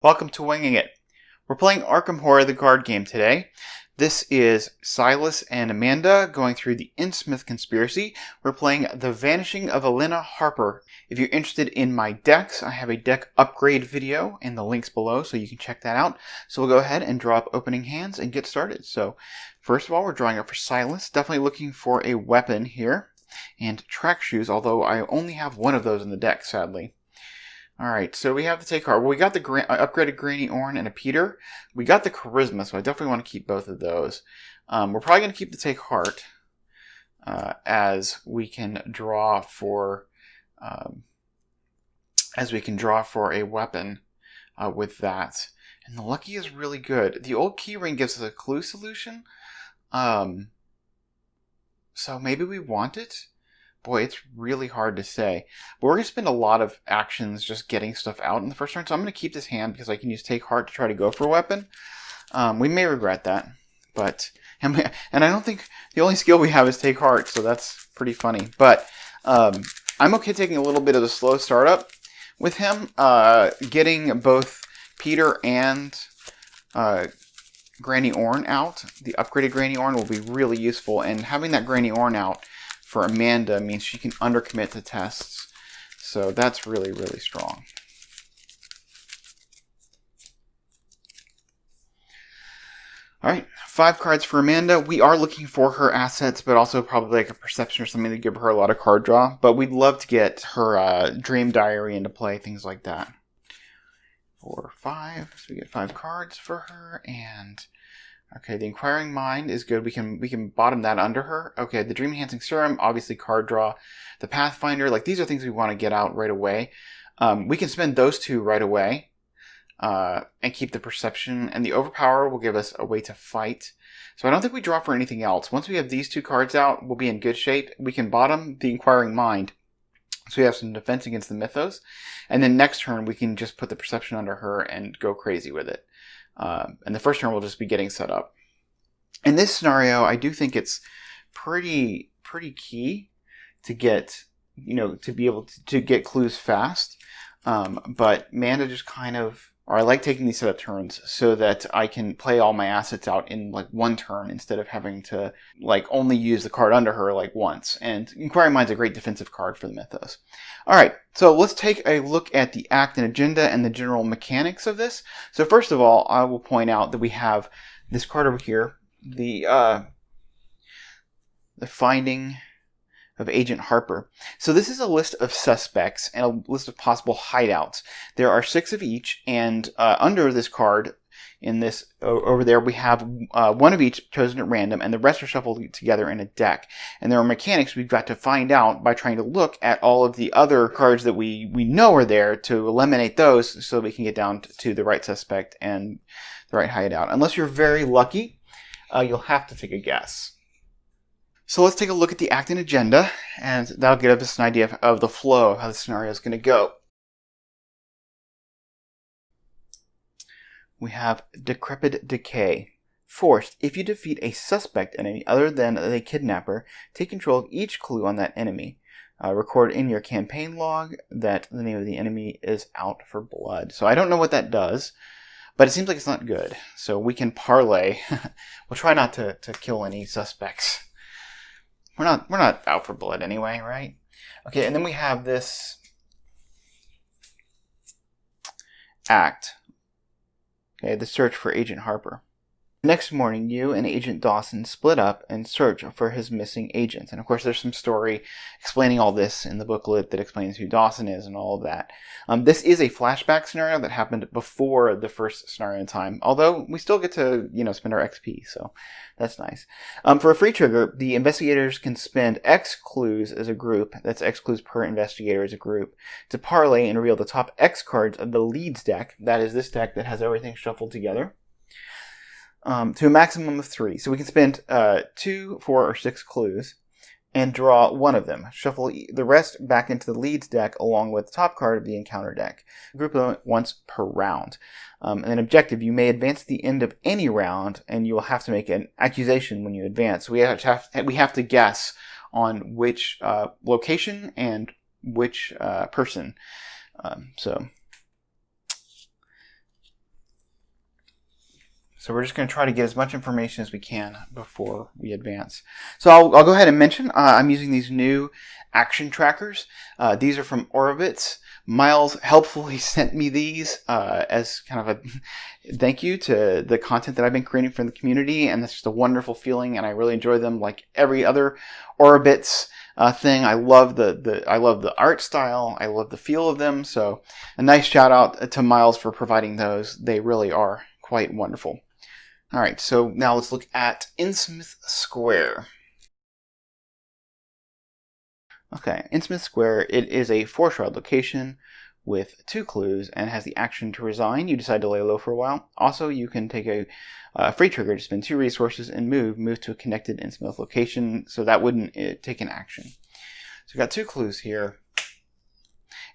Welcome to Winging It. We're playing Arkham Horror the card game today. This is Silas and Amanda going through the Innsmouth Conspiracy. We're playing The Vanishing of Elina Harper. If you're interested in my decks, I have a deck upgrade video in the links below, so you can check that out. So we'll go ahead and draw up opening hands and get started. So first of all, we're drawing up for Silas. Definitely looking for a weapon here. And track shoes, although I only have one of those in the deck, sadly. Alright, so we have the take card. Well, we got the upgraded Granny Orn and a Peter. We got the Charisma, so I definitely want to keep both of those. We're probably going to keep the Take Heart as we can draw for a weapon with that. And the Lucky is really good. The old keyring gives us a clue solution. So maybe we want it. Boy, it's really hard to say. But we're going to spend a lot of actions just getting stuff out in the first turn. So I'm going to keep this hand because I can use Take Heart to try to go for a weapon. We may regret that. And I don't think the only skill we have is Take Heart. So that's pretty funny. But I'm okay taking a little bit of the slow startup with him. Getting both Peter and Granny Orn out. The upgraded Granny Orn will be really useful. And having that Granny Orn out for Amanda means she can undercommit to tests. So that's really, really strong. Alright, 5 cards for Amanda. We are looking for her assets, but also probably like a perception or something to give her a lot of card draw. But we'd love to get her Dream Diary into play, things like that. 4, 5. So we get 5 cards for her, and okay, the Inquiring Mind is good. We can bottom that under her. Okay, the Dream Enhancing Serum, obviously card draw. The Pathfinder, like these are things we want to get out right away. We can spend those two right away and keep the Perception. And the Overpower will give us a way to fight. So I don't think we draw for anything else. Once we have these 2 cards out, we'll be in good shape. We can bottom the Inquiring Mind, so we have some defense against the Mythos. And then next turn, we can just put the Perception under her and go crazy with it. And the first turn will just be getting set up. In this scenario, I do think it's pretty key to get, to be able to get clues fast. But Amanda just I like taking these setup turns so that I can play all my assets out in like one turn instead of having to like only use the card under her like once. And Inquiring Mind's a great defensive card for the Mythos. Alright, so let's take a look at the act and agenda and the general mechanics of this. So first of all, I will point out that we have this card over here, the Finding of Agent Harper. So this is a list of suspects and a list of possible hideouts. There are 6 of each, and under this card, in this over there, we have one of each chosen at random, and the rest are shuffled together in a deck. And there are mechanics we've got to find out by trying to look at all of the other cards that we know are there to eliminate those so that we can get down to the right suspect and the right hideout. Unless you're very lucky, you'll have to take a guess. So let's take a look at the act and agenda, and that'll give us an idea of the flow of how the scenario is going to go. We have Decrepit Decay. Forced, if you defeat a suspect enemy other than the kidnapper, take control of each clue on that enemy. Record in your campaign log that the name of the enemy is Out for Blood. So I don't know what that does, but it seems like it's not good. So we can parlay. We'll try not to kill any suspects. We're not out for blood anyway, right? Okay, and then we have this act. Okay, the search for Agent Harper. Next morning, you and Agent Dawson split up and search for his missing agent. And of course, there's some story explaining all this in the booklet that explains who Dawson is and all of that. This is a flashback scenario that happened before the first scenario in time, although we still get to, spend our XP, so that's nice. For a free trigger, the investigators can spend X clues as a group, that's X clues per investigator as a group, to parlay and reveal the top X cards of the leads deck, that is this deck that has everything shuffled together, to a maximum of 3. So we can spend 2, 4, or 6 clues and draw one of them. Shuffle the rest back into the leads deck along with the top card of the encounter deck. Group them once per round. And an objective, you may advance to the end of any round, and you will have to make an accusation when you advance. So we have to guess on which location and which person. So So we're just going to try to get as much information as we can before we advance. So I'll go ahead and mention I'm using these new action trackers. These are from Orbitz. Miles helpfully sent me these as kind of a thank you to the content that I've been creating for the community, and it's just a wonderful feeling, and I really enjoy them like every other Orbitz thing. I love the art style. I love the feel of them. So a nice shout out to Miles for providing those. They really are quite wonderful. All right, so now let's look at Innsmouth Square. Okay, Innsmouth Square, it is a 4-shard location with 2 clues and has the action to resign. You decide to lay low for a while. Also, you can take a free trigger to spend 2 resources and move to a connected Innsmouth location, so that wouldn't take an action. So we've got 2 clues here.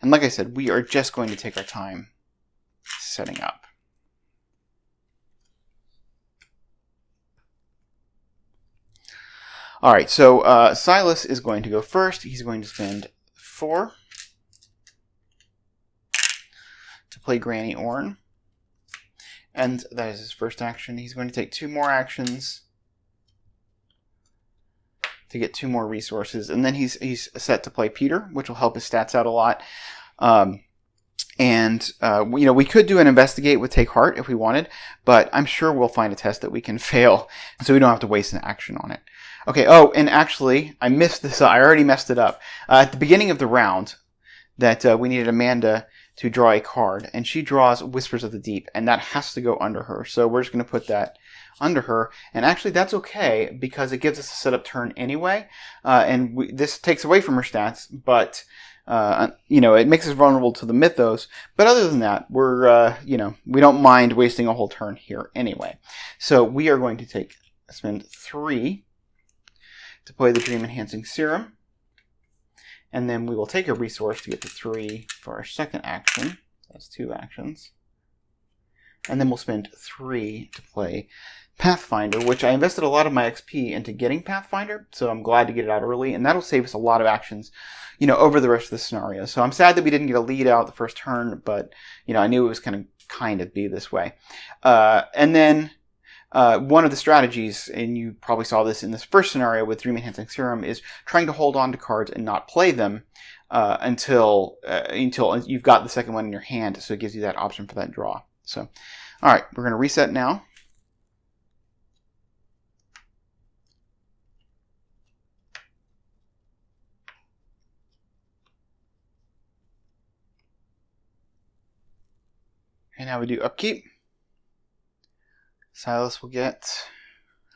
And like I said, we are just going to take our time setting up. All right, so Silas is going to go first. He's going to spend 4 to play Granny Orn. And that is his first action. He's going to take 2 more actions to get 2 more resources. And then he's set to play Peter, which will help his stats out a lot. We could do an investigate with Take Heart if we wanted, but I'm sure we'll find a test that we can fail, so we don't have to waste an action on it. Okay, oh, and actually, I missed this. I already messed it up. At the beginning of the round, that we needed Amanda to draw a card, and she draws Whispers of the Deep, and that has to go under her. So we're just going to put that under her, and actually that's okay, because it gives us a setup turn anyway, this takes away from her stats, but it makes us vulnerable to the mythos. But other than that, we're, we don't mind wasting a whole turn here anyway. So we are going to spend 3 to play the Dream Enhancing Serum. And then we will take a resource to get to 3 for our second action. That's 2 actions. And then we'll spend 3 to play Pathfinder, which I invested a lot of my XP into getting Pathfinder, so I'm glad to get it out early, and that'll save us a lot of actions, over the rest of the scenario. So I'm sad that we didn't get a lead out the first turn, but, I knew it was going to kind of be this way. And then one of the strategies, and you probably saw this in this first scenario with Dream Enhancing Serum, is trying to hold on to cards and not play them until you've got the second one in your hand, so it gives you that option for that draw. So, all right, we're going to reset now. And now we do upkeep. Silas will get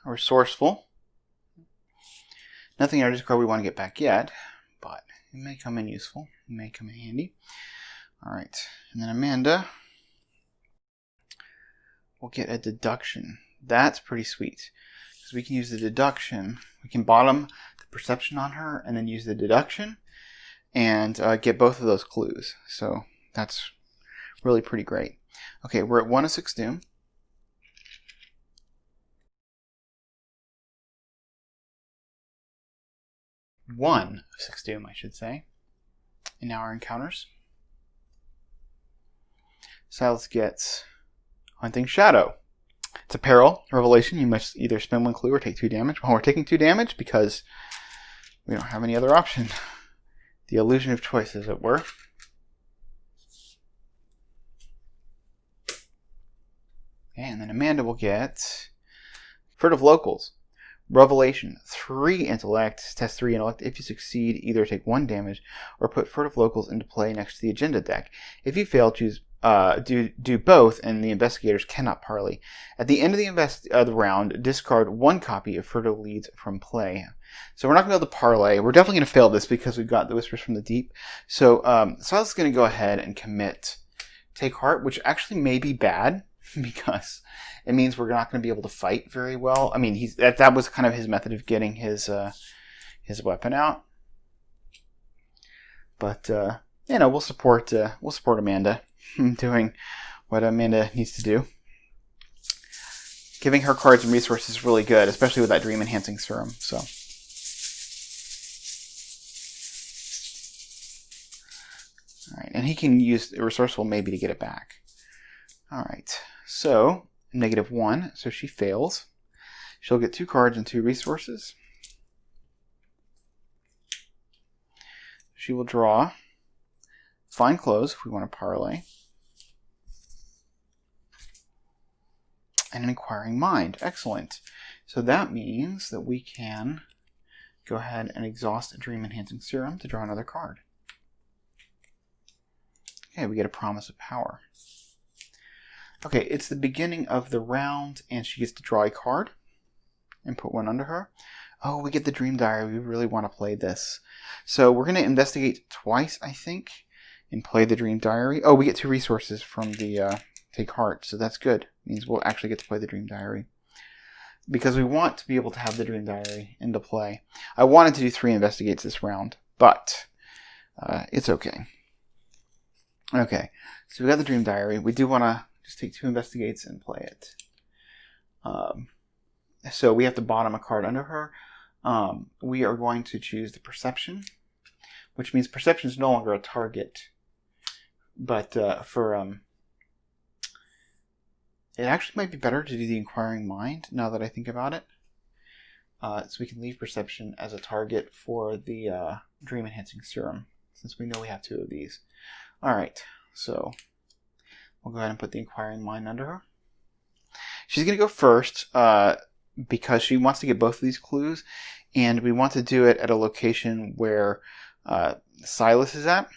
Resourceful. Nothing in our discard we want to get back yet, but it may come in useful. It may come in handy. All right, and then Amanda will get a Deduction. That's pretty sweet, because we can use the Deduction. We can bottom the Perception on her and then use the Deduction and get both of those clues. So that's really pretty great. Okay, we're at 1 of 6 Doom. One of 6 Doom, I should say. In now our encounters. Silas gets Hunting Shadow. It's a peril, revelation. You must either spend 1 clue or take 2 damage. Well, we're taking 2 damage because we don't have any other option. The illusion of choice, as it were. And then Amanda will get Furtive Locals. Revelation, 3 intellect, test 3 intellect. If you succeed, either take 1 damage or put Furtive Locals into play next to the agenda deck. If you fail, choose do both, and the investigators cannot parley. At the end of the round, discard 1 copy of Furtive Leads from play. So we're not going to be able to parlay. We're definitely going to fail this because we've got the Whispers from the Deep. So Silas is going to go ahead and commit Take Heart, which actually may be bad, because it means we're not going to be able to fight very well. I mean, that was kind of his method of getting his weapon out. But we'll support Amanda doing what Amanda needs to do. Giving her cards and resources is really good, especially with that Dream Enhancing Serum. So, all right, and he can use Resourceful maybe to get it back. All right. So, -1, so she fails. She'll get 2 cards and 2 resources. She will draw Fine Clothes if we want to parlay, and an Inquiring Mind. Excellent. So that means that we can go ahead and exhaust a Dream Enhancing Serum to draw another card. Okay, we get a Promise of Power. Okay, it's the beginning of the round, and she gets to draw a card and put one under her. Oh, we get the Dream Diary. We really want to play this. So we're going to investigate twice, I think, and play the Dream Diary. Oh, we get 2 resources from the Take Heart, so that's good. Means we'll actually get to play the Dream Diary. Because we want to be able to have the Dream Diary into play. I wanted to do 3 investigates this round, but it's okay. Okay, so we got the Dream Diary. We do want to just take 2 investigates and play it. So we have to bottom a card under her. We are going to choose the Perception, which means Perception is no longer a target. But it actually might be better to do the Inquiring Mind, now that I think about it. So we can leave Perception as a target for the Dream Enhancing Serum, since we know we have 2 of these. Alright, so we'll go ahead and put the Inquiring Mind under her. She's going to go first, because she wants to get both of these clues, and we want to do it at a location where Silas is at,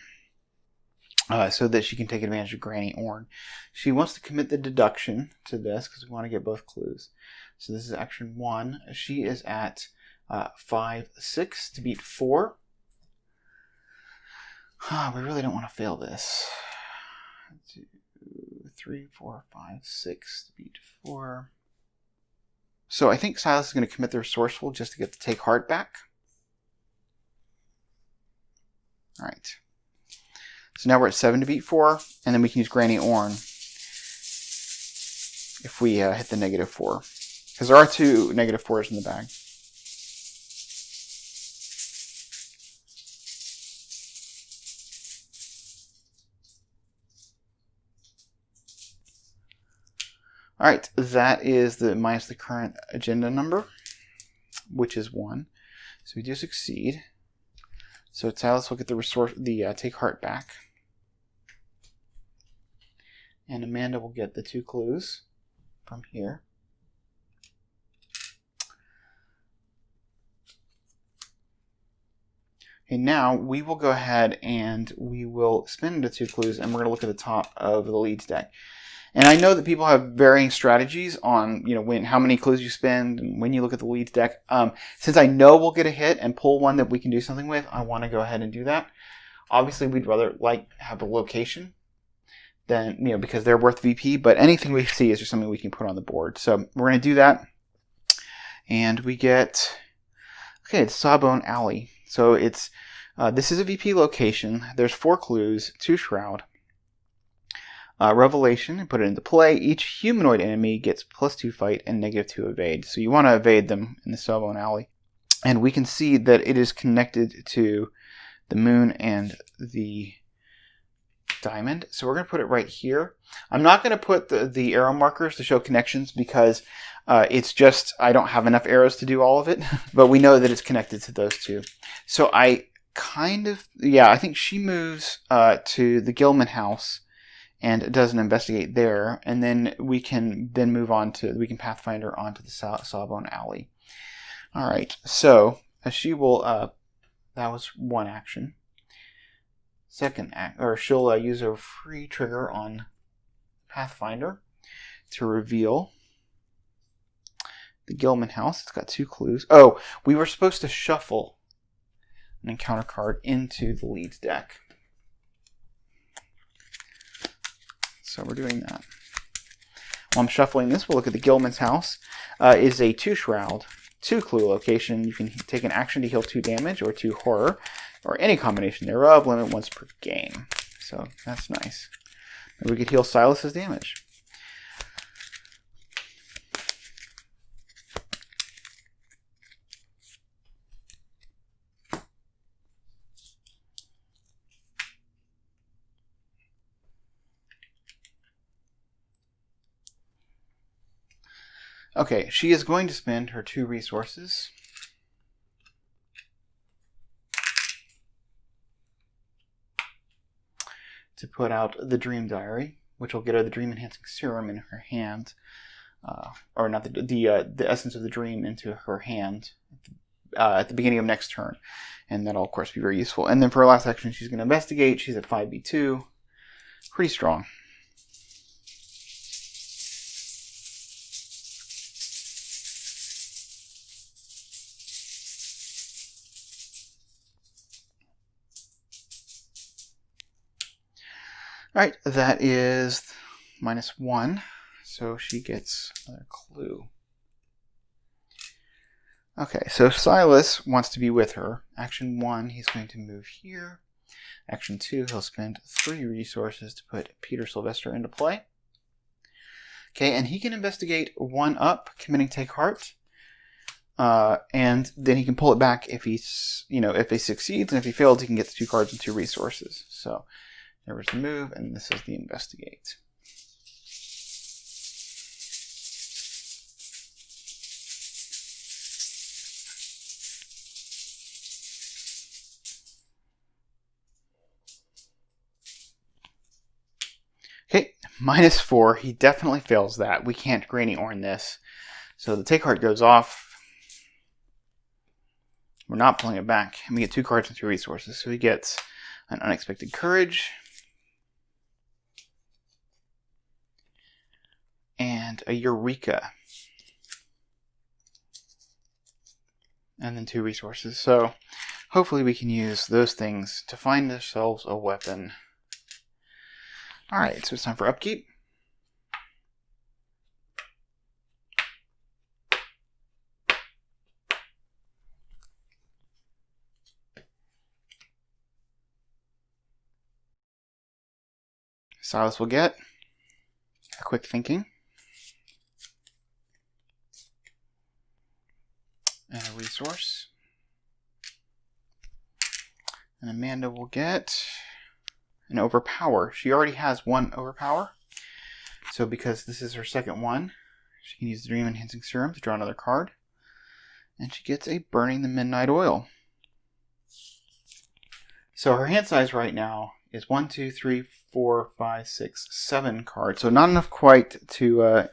so that she can take advantage of Granny Orn. She wants to commit the deduction to this because we want to get both clues. So this is action 1. She is at 5-6 to beat 4. We really don't want to fail this. 2, 3, 4, 5, 6 to beat 4. So I think Silas is going to commit the Resourceful just to get the Take Heart back. Alright. So now we're at 7 to beat 4, and then we can use Granny Orn if we hit the -4. Because there are 2 -4s in the bag. Alright, that is minus the current agenda number, which is 1. So we do succeed. So Silas will get the Take Heart back. And Amanda will get the 2 clues from here. Okay, now we will go ahead and we will spin the 2 clues, and we're going to look at the top of the leads deck. And I know that people have varying strategies on, how many clues you spend and when you look at the leads deck. Since I know we'll get a hit and pull one that we can do something with, I want to go ahead and do that. Obviously, we'd rather have a location than, because they're worth VP, but anything we see is just something we can put on the board. So we're going to do that. And we get, it's Sawbone Alley. So it's, this is a VP location. There's 4 clues, 2 Shroud. Revelation, and put it into play. Each humanoid enemy gets +2 fight and -2 evade. So you want to evade them in the Sawbone Alley. And we can see that it is connected to the moon and the diamond. So we're going to put it right here. I'm not going to put the arrow markers to show connections because it's just, I don't have enough arrows to do all of it. But we know that it's connected to those 2. So I think she moves to the Gilman house and does an investigate there, and then we can move on to, we can Pathfinder onto the Sawbone Alley. Alright, so she will, that was 1 action. Second she'll use a free trigger on Pathfinder to reveal the Gilman house. It's got 2 clues. Oh, we were supposed to shuffle an encounter card into the leads deck. So we're doing that. While I'm shuffling this, we'll look at the Gilman's house. Is a 2 Shroud, 2 clue location. You can take an action to heal 2 damage or 2 horror, or any combination thereof, limit once per game. So that's nice. And we could heal Silas's damage. Okay, she is going to spend her 2 resources to put out the Dream Diary, which will get her the Dream Enhancing Serum in her hand, or not the essence of the dream into her hand at the beginning of next turn, and that'll of course be very useful. And then for her last action, she's going to investigate. She's at 5b2, pretty strong. Alright, that is -1, so she gets another clue. Okay, so Silas wants to be with her. Action 1, he's going to move here. Action 2, he'll spend 3 resources to put Peter Sylvester into play. Okay, and he can investigate 1 up, committing Take Heart. And then he can pull it back if he's, if he succeeds, and if he fails, he can get the 2 cards and 2 resources. So there was the move, and this is the investigate. Okay, -4. He definitely fails that. We can't Granny Orn this. So the Take Heart goes off. We're not pulling it back. And we get 2 cards and 2 resources. So he gets an Unexpected Courage. And a Eureka. And then 2 resources. So hopefully we can use those things to find ourselves a weapon. Alright, so it's time for upkeep. Silas will get a Quick Thinking. And a resource. And Amanda will get an Overpower. She already has 1 Overpower. So because this is her second one, she can use the Dream Enhancing Serum to draw another card. And she gets a Burning the Midnight Oil. So her hand size right now is 1, 2, 3, 4, 5, 6, 7 cards. So not enough quite to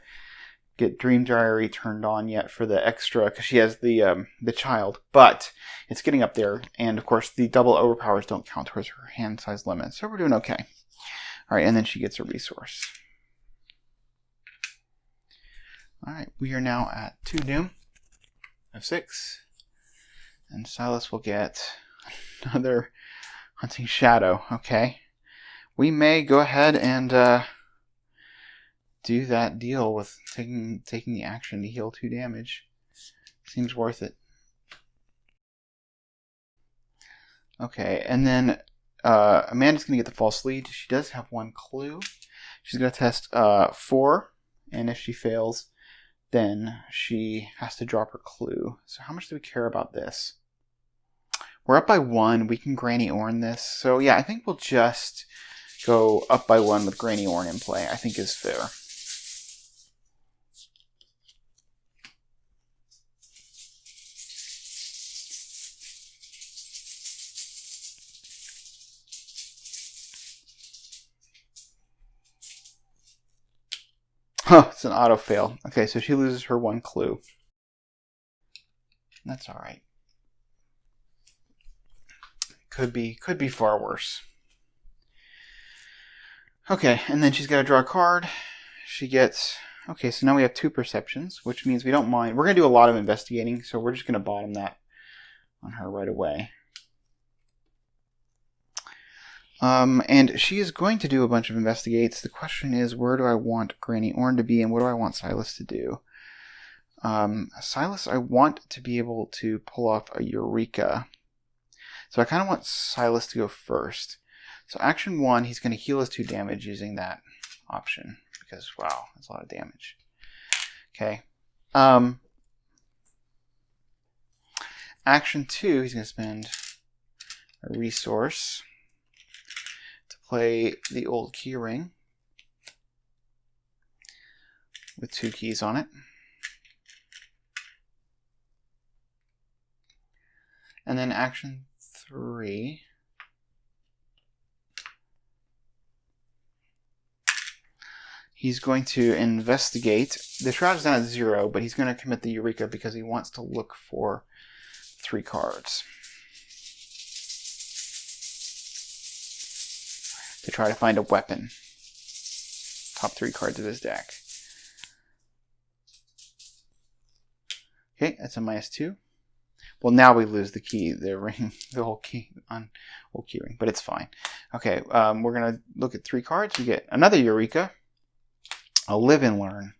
get Dream Diary turned on yet for the extra, because she has the child, but it's getting up there, and of course the double overpowers don't count towards her hand size limit, so we're doing okay. Alright, and then she gets a resource. Alright, we are now at 2 Doom of 6, and Silas will get another Hunting Shadow. Okay, we may go ahead and do that deal with taking the action to heal 2 damage. Seems worth it. Okay, and then Amanda's going to get the false lead. She does have 1 clue. She's going to test 4, and if she fails, then she has to drop her clue. So how much do we care about this? We're up by 1. We can Granny Orn this. So yeah, I think we'll just go up by 1 with Granny Orn in play. I think is fair. Oh, it's an auto fail. Okay, so she loses her 1 clue. That's all right. Could be far worse. Okay, and then she's got to draw a card. She gets... Okay, so now we have 2 perceptions, which means we don't mind. We're going to do a lot of investigating, so we're just going to bottom that on her right away. And she is going to do a bunch of investigates. The question is, where do I want Granny Orn to be, and what do I want Silas to do? Silas, I want to be able to pull off a Eureka. So I kind of want Silas to go first. So action 1, he's going to heal his 2 damage using that option. Because, wow, that's a lot of damage. Okay. Action 2, he's going to spend a resource to play the old key ring with 2 keys on it. And then action 3. He's going to investigate. The shroud is down at 0, but he's going to commit the Eureka because he wants to look for 3 cards to try to find a weapon. Top 3 cards of his deck. Okay, that's a -2. Well, now we lose the key, the ring, the whole key ring, but it's fine. Okay, we're going to look at 3 cards. We get another Eureka, a Live and Learn,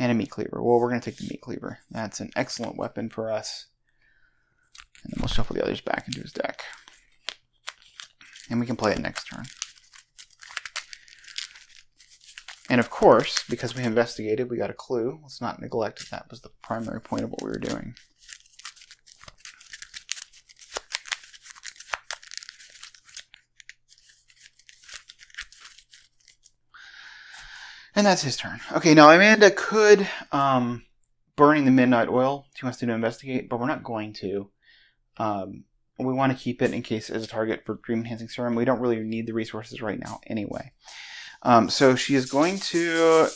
and a Meat Cleaver. Well, we're going to take the Meat Cleaver. That's an excellent weapon for us. And then we'll shuffle the others back into his deck. And we can play it next turn. And of course, because we investigated, we got a clue. Let's not neglect that. That was the primary point of what we were doing. And that's his turn. Okay, now Amanda could burning the midnight oil. She wants to investigate, but we're not going to. We want to keep it in case as a target for Dream Enhancing Serum. We don't really need the resources right now anyway. So she is going to...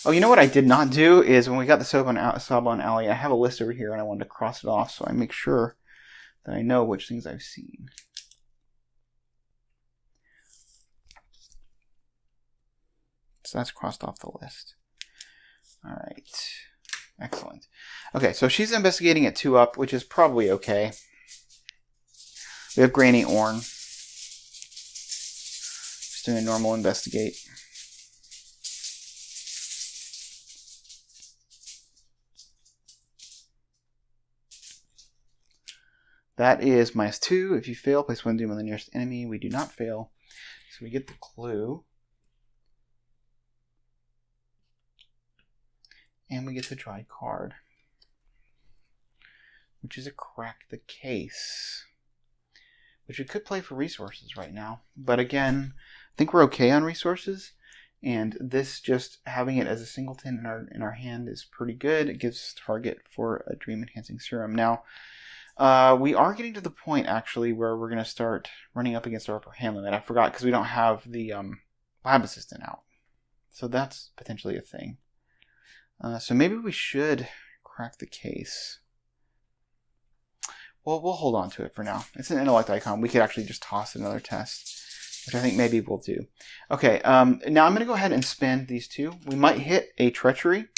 Oh, you know what I did not do is when we got the Sabon Alley, I have a list over here and I wanted to cross it off so I make sure that I know which things I've seen. So that's crossed off the list. All right. Excellent. Okay, so she's investigating at 2 up, which is probably okay. We have Granny Orn. Just doing a normal investigate. That is -2. If you fail, place 1 doom on the nearest enemy. We do not fail. So we get the clue. And we get to draw a card, which is a Crack the Case, which we could play for resources right now. But again, I think we're okay on resources, and this just having it as a singleton in our hand is pretty good. It gives us a target for a Dream Enhancing Serum. Now, we are getting to the point actually where we're going to start running up against our upper hand limit. I forgot because we don't have the Lab Assistant out, so that's potentially a thing. So maybe we should Crack the Case. Well, we'll hold on to it for now. It's an intellect icon. We could actually just toss another test, which I think maybe we'll do. Okay, now I'm going to go ahead and spend these 2. We might hit a Treachery,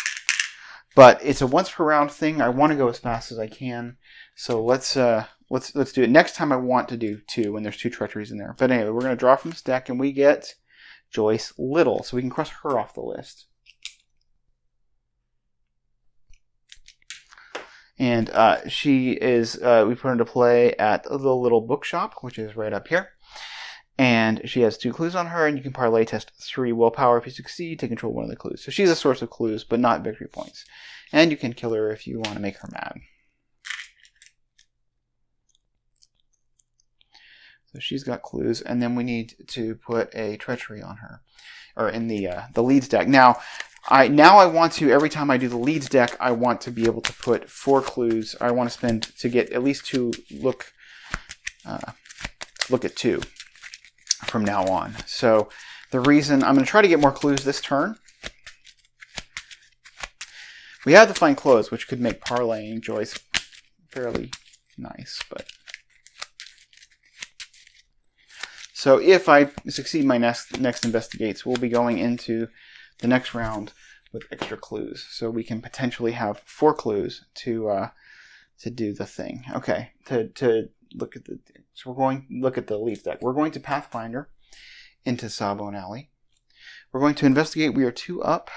but it's a once per round thing. I want to go as fast as I can, so let's do it. Next time I want to do 2 when there's 2 Treacheries in there. But anyway, we're going to draw from this deck, and we get Joyce Little, so we can cross her off the list. And she is, we put her into play at the little bookshop, which is right up here. And she has 2 clues on her, and you can parlay test 3 willpower. If you succeed, take control of 1 of the clues. So she's a source of clues, but not victory points. And you can kill her if you want to make her mad. So she's got clues, and then we need to put a Treachery on her, or in the leads deck. Now I want to, every time I do the leads deck, I want to be able to put 4 clues. I want to spend to get at least 2 look at 2 from now on. So the reason I'm going to try to get more clues this turn. We have the Find Clothes, which could make parlaying Joyce fairly nice, but so if I succeed my next investigates, we'll be going into the next round with extra clues, so we can potentially have 4 clues to do the thing. Okay, to look at the, so we're going to look at the lead deck. We're going to Pathfinder into Sabon Alley. We're going to investigate. We are 2 up.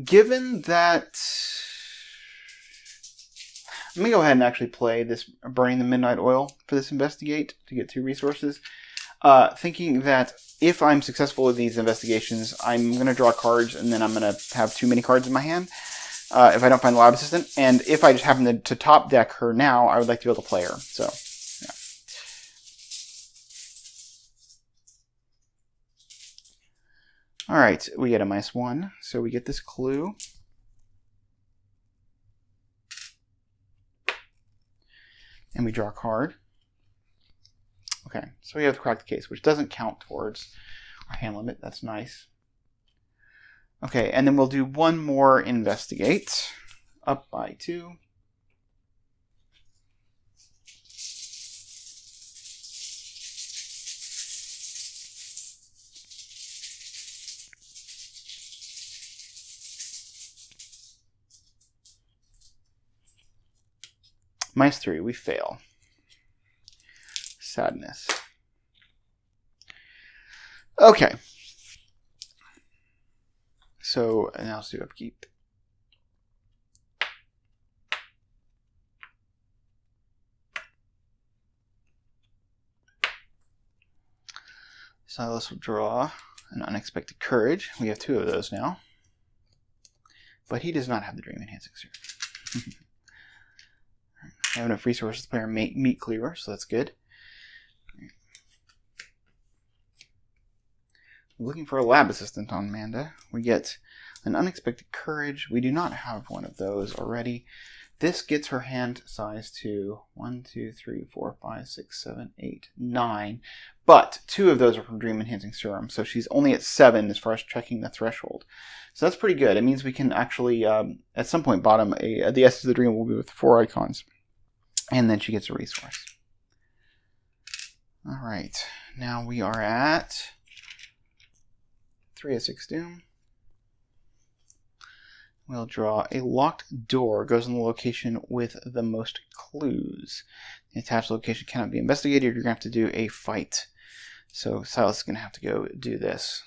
Given that, let me go ahead and actually play this Burning the Midnight Oil for this investigate to get 2 resources. Thinking that if I'm successful with these investigations, I'm going to draw cards and then I'm going to have too many cards in my hand. if I don't find the lab assistant. And if I just happen to top deck her now, I would like to be able to play her. So, yeah. All right, we get a -1, so we get this clue. And we draw a card. Okay, so we have to crack the case, which doesn't count towards our hand limit. That's nice. Okay, and then we'll do one more investigate. Up by 2. -3, we fail. Sadness. Okay. So now let's do upkeep. Silas will draw an unexpected courage. We have 2 of those now. But he does not have the dream enhancing serum. I have enough resources to play our meat cleaver, so that's good. Looking for a lab assistant on Amanda. We get an unexpected courage. We do not have one of those already. This gets her hand size to 1, 2, 3, 4, 5, 6, 7, 8, 9. But 2 of those are from Dream Enhancing Serum, so she's only at 7 as far as checking the threshold. So that's pretty good. It means we can actually, at some point, bottom the Essence of the Dream will be with 4 icons. And then she gets a resource. All right. Now we are at 3 of 6 Doom. We'll draw a locked door. Goes in the location with the most clues. The attached location cannot be investigated. You're going to have to do a fight. So Silas is going to have to go do this.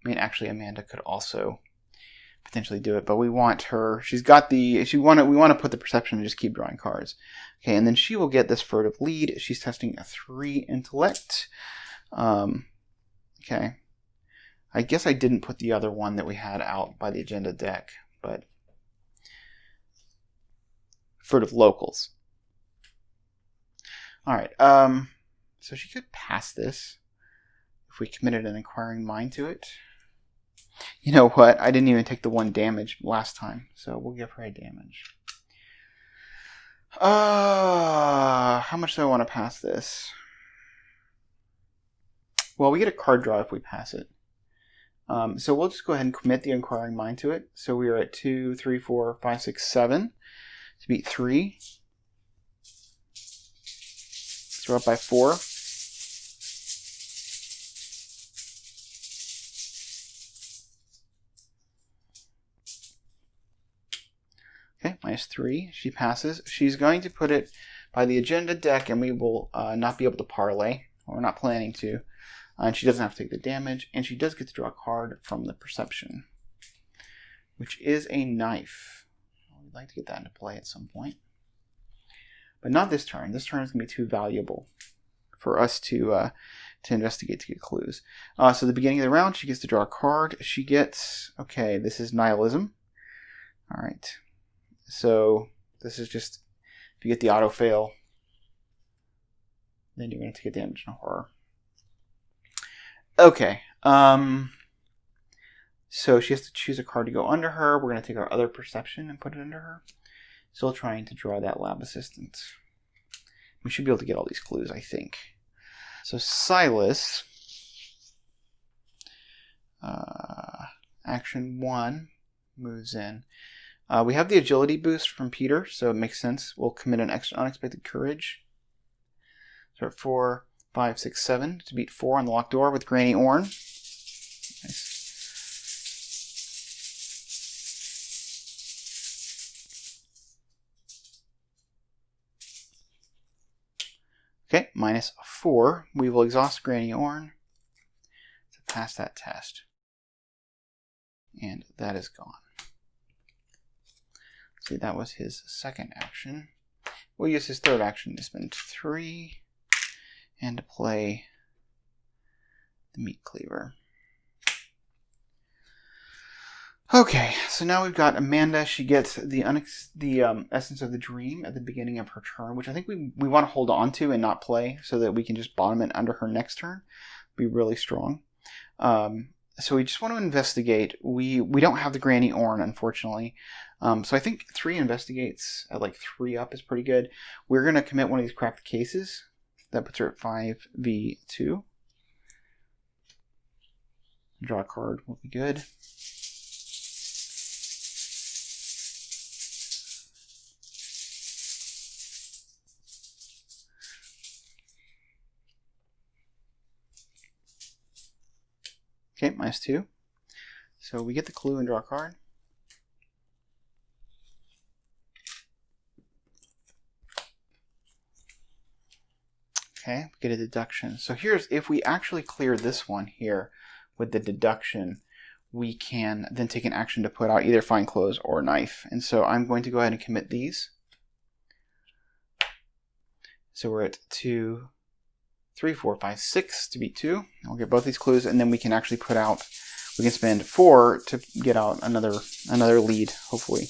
I mean, actually, Amanda could also potentially do it, but we want her. She's got the. We want to put the perception and just keep drawing cards. Okay, and then she will get this furtive lead. She's testing a 3 intellect. Okay. I guess I didn't put the other one that we had out by the agenda deck, but furtive locals. All right. So she could pass this if we committed an inquiring mind to it. You know what? I didn't even take the 1 damage last time, so we'll give her a damage. How much do I want to pass this? Well, we get a card draw if we pass it. So we'll just go ahead and commit the inquiring mind to it. So we are at 2, 3, 4, 5, 6, 7 to beat 3. So we're up by 4. Okay, -3. She passes. She's going to put it by the agenda deck, and we will not be able to parlay. We're not planning to. And she doesn't have to take the damage, and she does get to draw a card from the perception, which is a knife. We'd like to get that into play at some point. But not this turn. This turn is going to be too valuable for us to investigate to get clues. So the beginning of the round, she gets to draw a card. She gets, okay, this is nihilism. All right. So this is just, if you get the auto fail, then you're going to take a damage and a horror. Okay. So she has to choose a card to go under her. We're going to take our other perception and put it under her. Still trying to draw that lab assistant. We should be able to get all these clues, I think. So Silas, action 1, moves in. We have the agility boost from Peter, so it makes sense. We'll commit an extra unexpected courage. So at 4, 5, 6, 7 to beat 4 on the locked door with Granny Orn. Nice. Okay, -4. We will exhaust Granny Orn to pass that test. And that is gone. See, that was his second action. We'll use his third action to spend 3 and to play the meat cleaver. Okay, so now we've got Amanda. She gets the essence of the dream at the beginning of her turn, which I think we want to hold on to and not play, so that we can just bottom it under her next turn. Be really strong. So we just want to investigate. We don't have the Granny Orn, unfortunately. So I think 3 investigates at like 3 up is pretty good. We're going to commit one of these cracked cases. That puts her at 5v2. Draw a card will be good. Okay, -2. So we get the clue and draw a card. Okay, we get a deduction. So here's, if we actually clear this one here with the deduction, we can then take an action to put out either fine clothes or knife. And so I'm going to go ahead and commit these. So we're at 2, 3, 4, 5, 6 to beat 2. I'll get both these clues, and then we can actually put out, we can spend 4 to get out another lead, hopefully.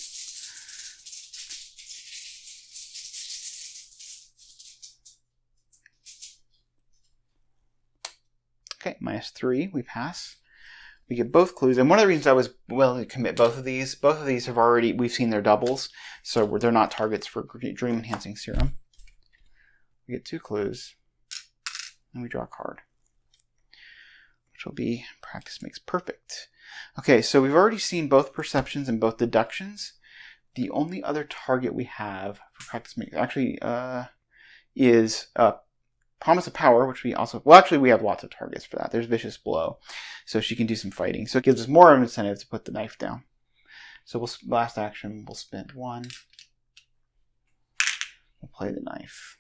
Okay, -3, we pass. We get both clues, and one of the reasons I was willing to commit both of these have already, we've seen their doubles, so they're not targets for Dream Enhancing Serum. We get 2 clues, and we draw a card, which will be Practice Makes Perfect. Okay, so we've already seen both perceptions and both deductions. The only other target we have for Practice Makes actually is Promise of Power, which we also, well, actually we have lots of targets for that. There's Vicious Blow, so she can do some fighting. So it gives us more of an incentive to put the knife down. So last action, we'll spend 1. We'll play the knife.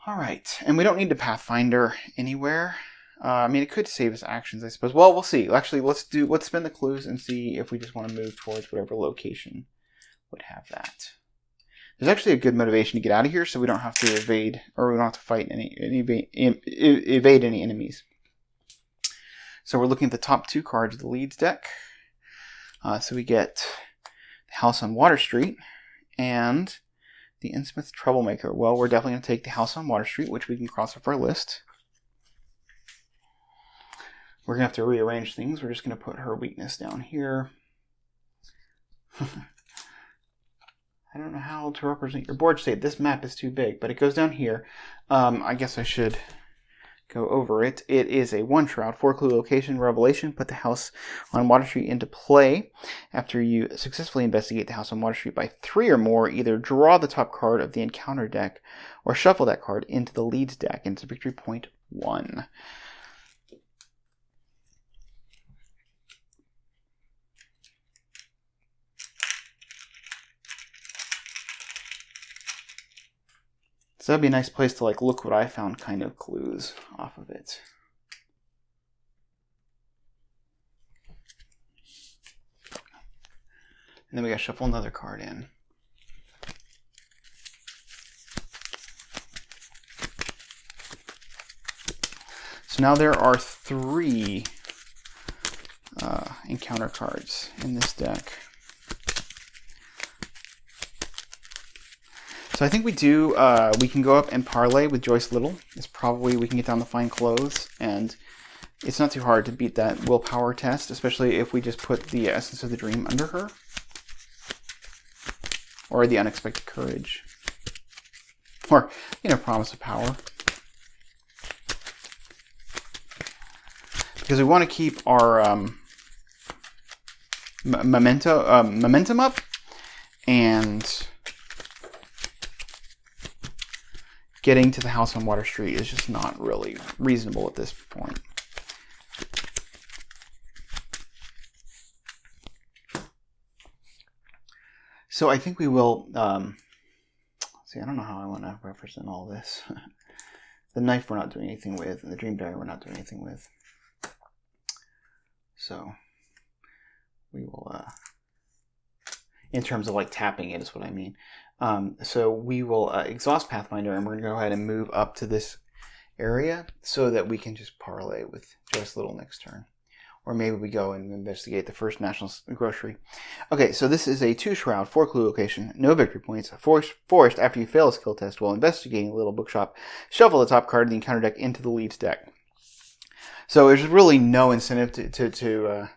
All right, and we don't need to Pathfinder anywhere. I mean, it could save us actions, I suppose. Well, we'll see. Actually, let's spin the clues and see if we just want to move towards whatever location would have that. There's actually a good motivation to get out of here, so we don't have to evade, or we don't have to fight evade any enemies. So we're looking at the top 2 cards of the leads deck. So we get the House on Water Street and the Innsmouth Troublemaker. Well, we're definitely going to take the House on Water Street, which we can cross off our list. We're going to have to rearrange things. We're just going to put her weakness down here. I don't know how to represent your board state. This map is too big, but it goes down here. I guess I should go over it. It is a 1-shroud, 4-clue location revelation. Put the House on Water Street into play. After you successfully investigate the House on Water Street by 3 or more, either draw the top card of the encounter deck or shuffle that card into the leads deck. And it's a victory point 1. So that'd be a nice place to like look what I found kind of clues off of it. And then we gotta shuffle another card in. So now there are 3 encounter cards in this deck. So I think we can go up and parlay with Joyce Little. It's probably, we can get down the fine clothes, and it's not too hard to beat that willpower test, especially if we just put the Essence of the Dream under her. Or the Unexpected Courage. Or, Promise of Power. Because we want to keep our momentum up, and getting to the House on Water Street is just not really reasonable at this point. So I think we will, see, I don't know how I want to represent all this. The knife we're not doing anything with, and the dream diary we're not doing anything with. So we will, in terms of like tapping it is what I mean. So we will exhaust Pathfinder, and we're going to go ahead and move up to this area so that we can just parlay with Joyce Little next turn. Or maybe we go and investigate the first National Grocery. Okay, so this is a 2-shroud, 4-clue location, no victory points, forced after you fail a skill test while investigating a little bookshop. Shuffle the top card of the encounter deck into the leads deck. So there's really no incentive to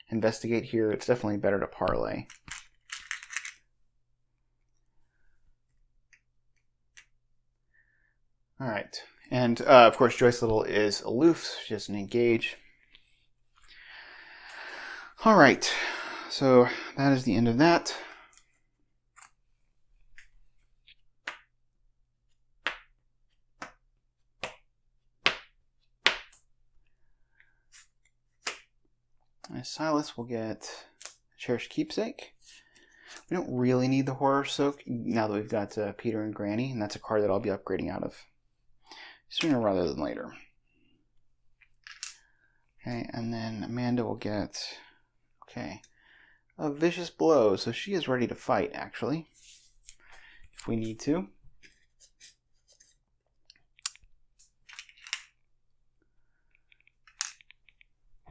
investigate here. It's definitely better to parlay. All right, and of course Joyce Little is aloof. She doesn't engage. All right, so that is the end of that. Silas will get Cherished Keepsake. We don't really need the Horror Soak now that we've got Peter and Granny, and that's a card that I'll be upgrading out of sooner rather than later. Okay, and then Amanda will get, okay, a Vicious Blow. So she is ready to fight, actually, if we need to.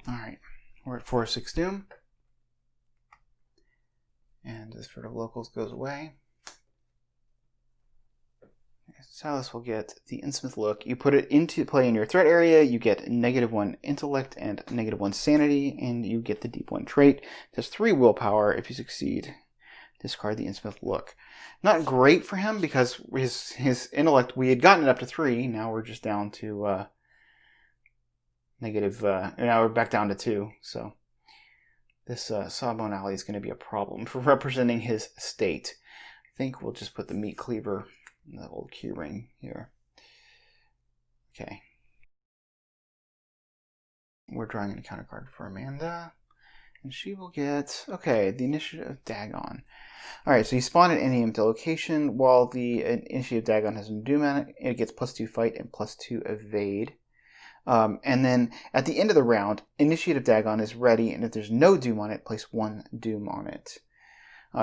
All right, we're at 4-6 Doom. And this sort of locals goes away. Silas will get the Innsmouth Look. You put it into play in your threat area, you get -1 intellect and -1 sanity, and you get the Deep One trait. It has 3 willpower. If you succeed, discard the Innsmouth Look. Not great for him because his intellect, we had gotten it up to 3. Now we're just down to now we're back down to 2. So this Sawbone Alley is going to be a problem for representing his state. I think we'll just put the Meat Cleaver in the old key ring here. Okay. We're drawing an encounter card for Amanda. And she will get, okay, the Initiative of Dagon. Alright, so you spawn at any empty location. While the Initiative of Dagon has no doom on it, it gets +2 fight and +2 evade. And then at the end of the round, Initiative Dagon is ready, and if there's no doom on it, place 1 doom on it.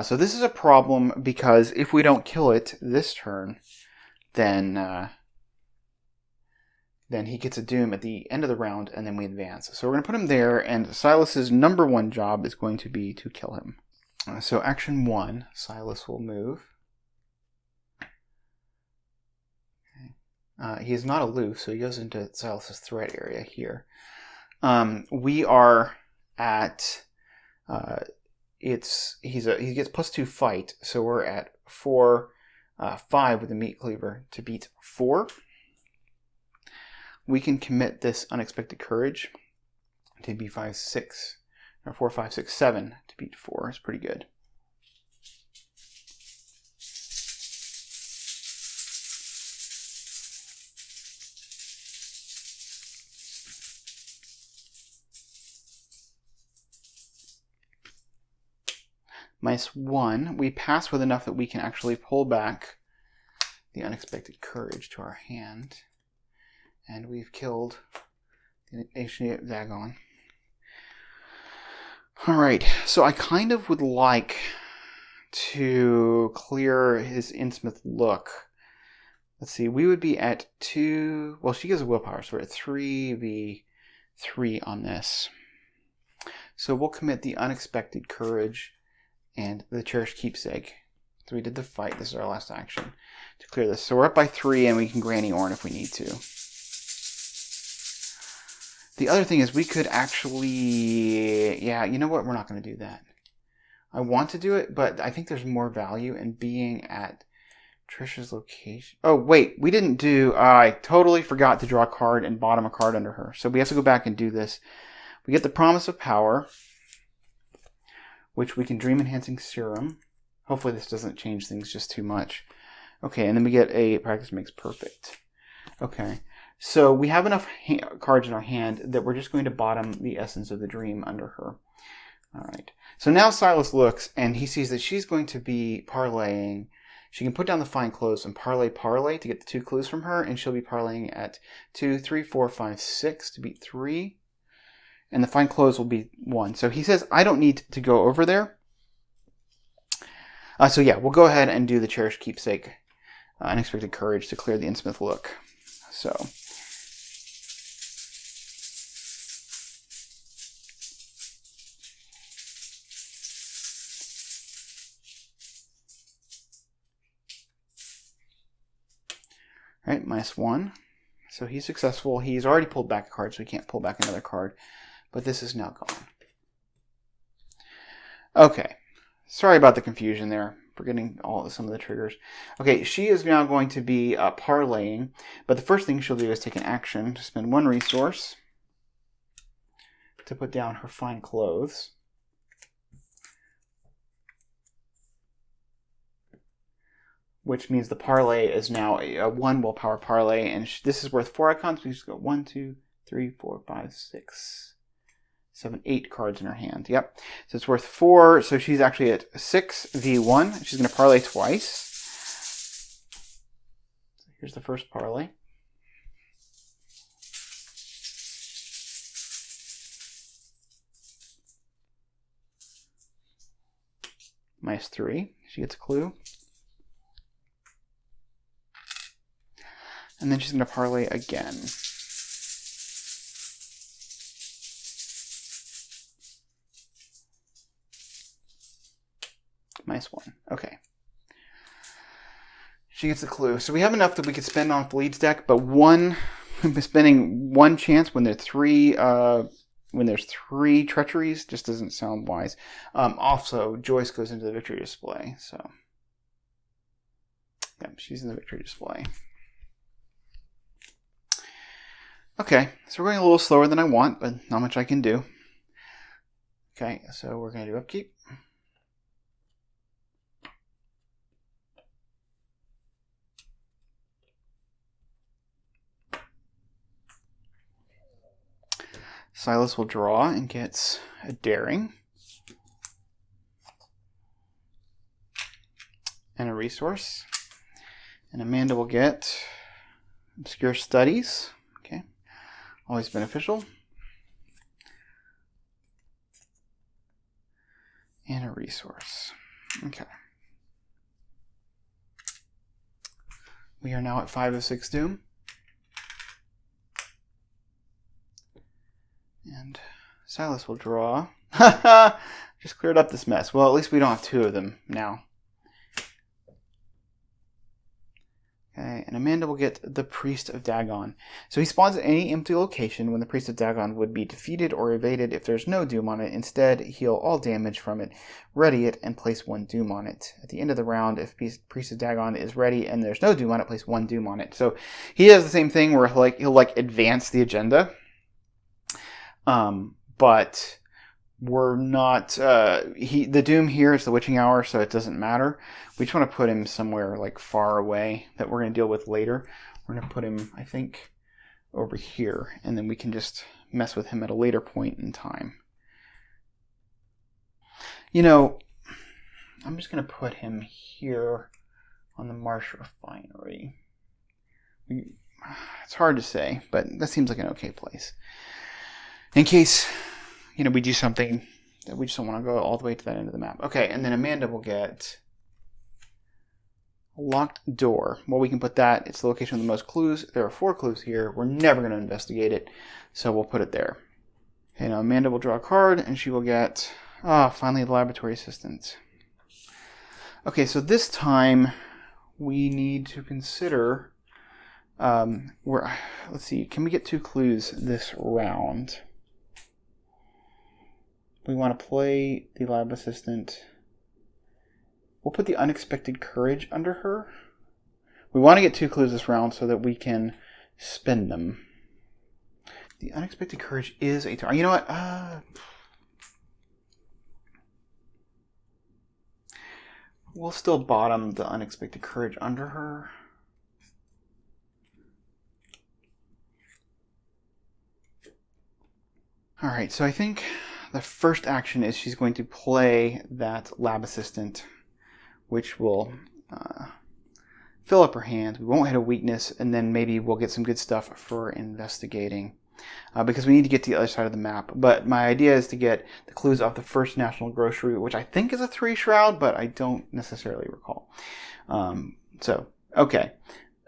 So this is a problem because if we don't kill it this turn, then he gets a doom at the end of the round, and then we advance. So we're going to put him there, and Silas's #1 job is going to be to kill him. So action 1, Silas will move. He is not aloof, so he goes into Silas's threat area here. We are at he gets +2 fight, so we're at 4-5 with the Meat Cleaver to beat 4. We can commit this Unexpected Courage to be 5-6, or 4, 5, 6, 7 to beat 4. It's pretty good. -1, we pass with enough that we can actually pull back the Unexpected Courage to our hand. And we've killed the Initiative of Dagon. Alright, so I kind of would like to clear his Innsmouth Look. Let's see, we would be at 2, well, she gives a willpower, so we're at 3v3 on this. So we'll commit the Unexpected Courage and the Cherished Keepsake. So we did the fight. This is our last action to clear this. So we're up by 3, and we can Granny Orn if we need to. The other thing is we could actually... Yeah, you know what? We're not going to do that. I want to do it, but I think there's more value in being at Trisha's location. Oh, wait. We didn't do... I totally forgot to draw a card and bottom a card under her. So we have to go back and do this. We get the Promise of Power, which we can Dream Enhancing Serum. Hopefully this doesn't change things just too much. Okay, and then we get a Practice Makes Perfect. Okay, so we have enough cards in our hand that we're just going to bottom the Essence of the Dream under her. All right, so now Silas looks, and he sees that she's going to be parlaying. She can put down the Fine Clothes and parlay to get the 2 clues from her, and she'll be parlaying at 2, 3, 4, 5, 6 to beat 3. And the Fine Clothes will be 1. So he says, I don't need to go over there. So yeah, we'll go ahead and do the Cherished Keepsake, Unexpected Courage to clear the Innsmouth Look. So Right, -1. So he's successful. He's already pulled back a card, so he can't pull back another card. But this is now gone. Okay. Sorry about the confusion there. Forgetting some of the triggers. Okay, she is now going to be parlaying. But the first thing she'll do is take an action to spend 1 resource to put down her fine clothes. Which means the parlay is now a 1 willpower parlay, and this is worth 4 icons. We just go 1, 2, 3, 4, 5, 6, 7, 8 cards in her hand. Yep. So it's worth 4. So she's actually at 6 v1. She's going to parlay twice. So here's the first parlay. -3. She gets a clue. And then she's going to parlay again. -1. Okay. She gets a clue. So we have enough that we could spend on the leads deck, but spending 1 chance when there's 3 treacheries just doesn't sound wise. Also, Joyce goes into the victory display. So yeah, she's in the victory display. Okay, so we're going a little slower than I want, but not much I can do. Okay, so we're going to do upkeep. Silas will draw and gets a daring. And a resource. And Amanda will get obscure studies. Okay, always beneficial. And a resource. Okay. We are now at 5 of 6 doom. And Silas will draw. Just cleared up this mess. Well, at least we don't have 2 of them now. Okay, and Amanda will get the Priest of Dagon. So he spawns at any empty location when the Priest of Dagon would be defeated or evaded if there's no doom on it. Instead, heal all damage from it, ready it, and place 1 doom on it. At the end of the round, if Priest of Dagon is ready and there's no doom on it, place 1 doom on it. So he does the same thing where he'll advance the agenda. But we're not, the doom here is the witching hour, so it doesn't matter. We just want to put him somewhere far away that we're going to deal with later. We're going to put him, I think, over here, and then we can just mess with him at a later point in time. You know, I'm just going to put him here on the Marsh Refinery. It's hard to say, but that seems like an okay place. In case, we do something that we just don't want to go all the way to that end of the map. Okay, and then Amanda will get a locked door. Well, we can put that. It's the location with the most clues. There are 4 clues here. We're never going to investigate it, so we'll put it there. Okay, now Amanda will draw a card, and she will get, finally the laboratory assistant. Okay, so this time we need to consider, let's see, can we get 2 clues this round? We want to play the lab assistant. We'll put the unexpected courage under her. We want to get 2 clues this round so that we can spend them. The unexpected courage is a target. You know what? We'll still bottom the unexpected courage under her. All right, so I think the first action is she's going to play that lab assistant, which will fill up her hand. We won't hit a weakness, and then maybe we'll get some good stuff for investigating. Because we need to get to the other side of the map. But my idea is to get the clues off the first National Grocery, which I think is a 3 shroud, but I don't necessarily recall. Okay.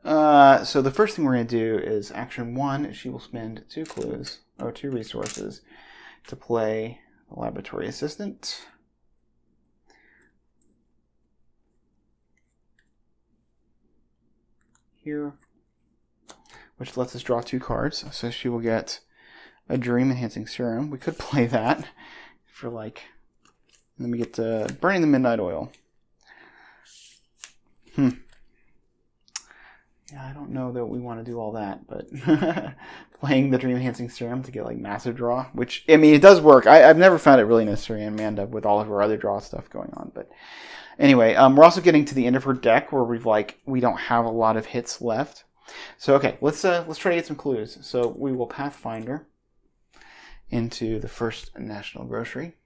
So the first thing we're going to do is action 1. She will spend 2 clues, or 2 resources, to play the laboratory assistant. Here. which lets us draw 2 cards. So she will get a Dream Enhancing Serum. We could play that for like... And then we get Burning the Midnight Oil. Yeah, I don't know that we want to do all that, but playing the Dream Enhancing Serum to get like massive draw, which, I mean, it does work. I've never found it really necessary in Amanda with all of her other draw stuff going on. But anyway, we're also getting to the end of her deck where we don't have a lot of hits left. So okay, let's try to get some clues. So we will Pathfinder into the First National Grocery.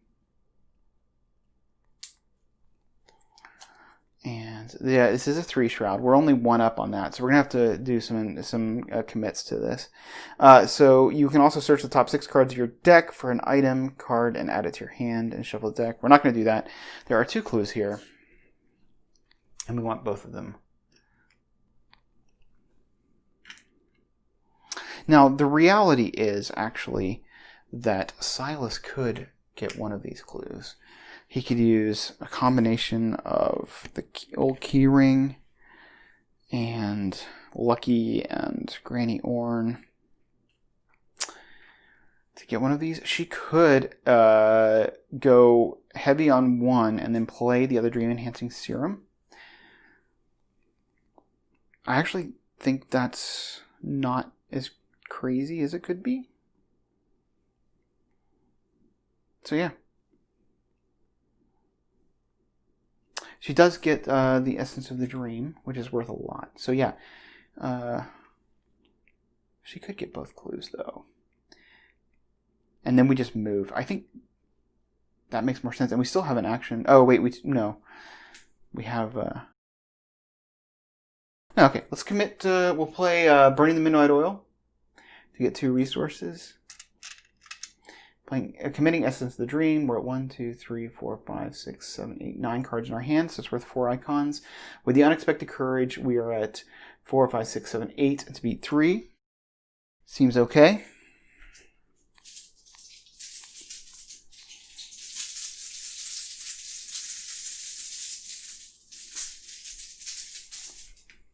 And yeah, this is a 3 shroud. We're only 1 up on that, so we're gonna have to do some commits to this. So you can also search the top 6 cards of your deck for an item card and add it to your hand and shuffle the deck. We're not gonna do that. There are 2 clues here, and we want both of them. Now the reality is actually that Silas could get one of these clues. He could use a combination of the old key ring and Lucky and Granny Orn to get one of these. She could go heavy on 1 and then play the other Dream Enhancing Serum. I actually think that's not as crazy as it could be. So yeah. She does get the Essence of the Dream, which is worth a lot. So yeah, she could get both clues though. And then we just move. I think that makes more sense. And we still have an action. Oh wait, we have. Okay, let's commit. We'll play Burning the Midnight Oil to get 2 resources. Committing Essence of the Dream, we're at 1, 2, 3, 4, 5, 6, 7, 8, 9 cards in our hand, so it's worth 4 icons. With the Unexpected Courage, we are at 4, 5, 6, 7, 8 to beat 3. Seems okay.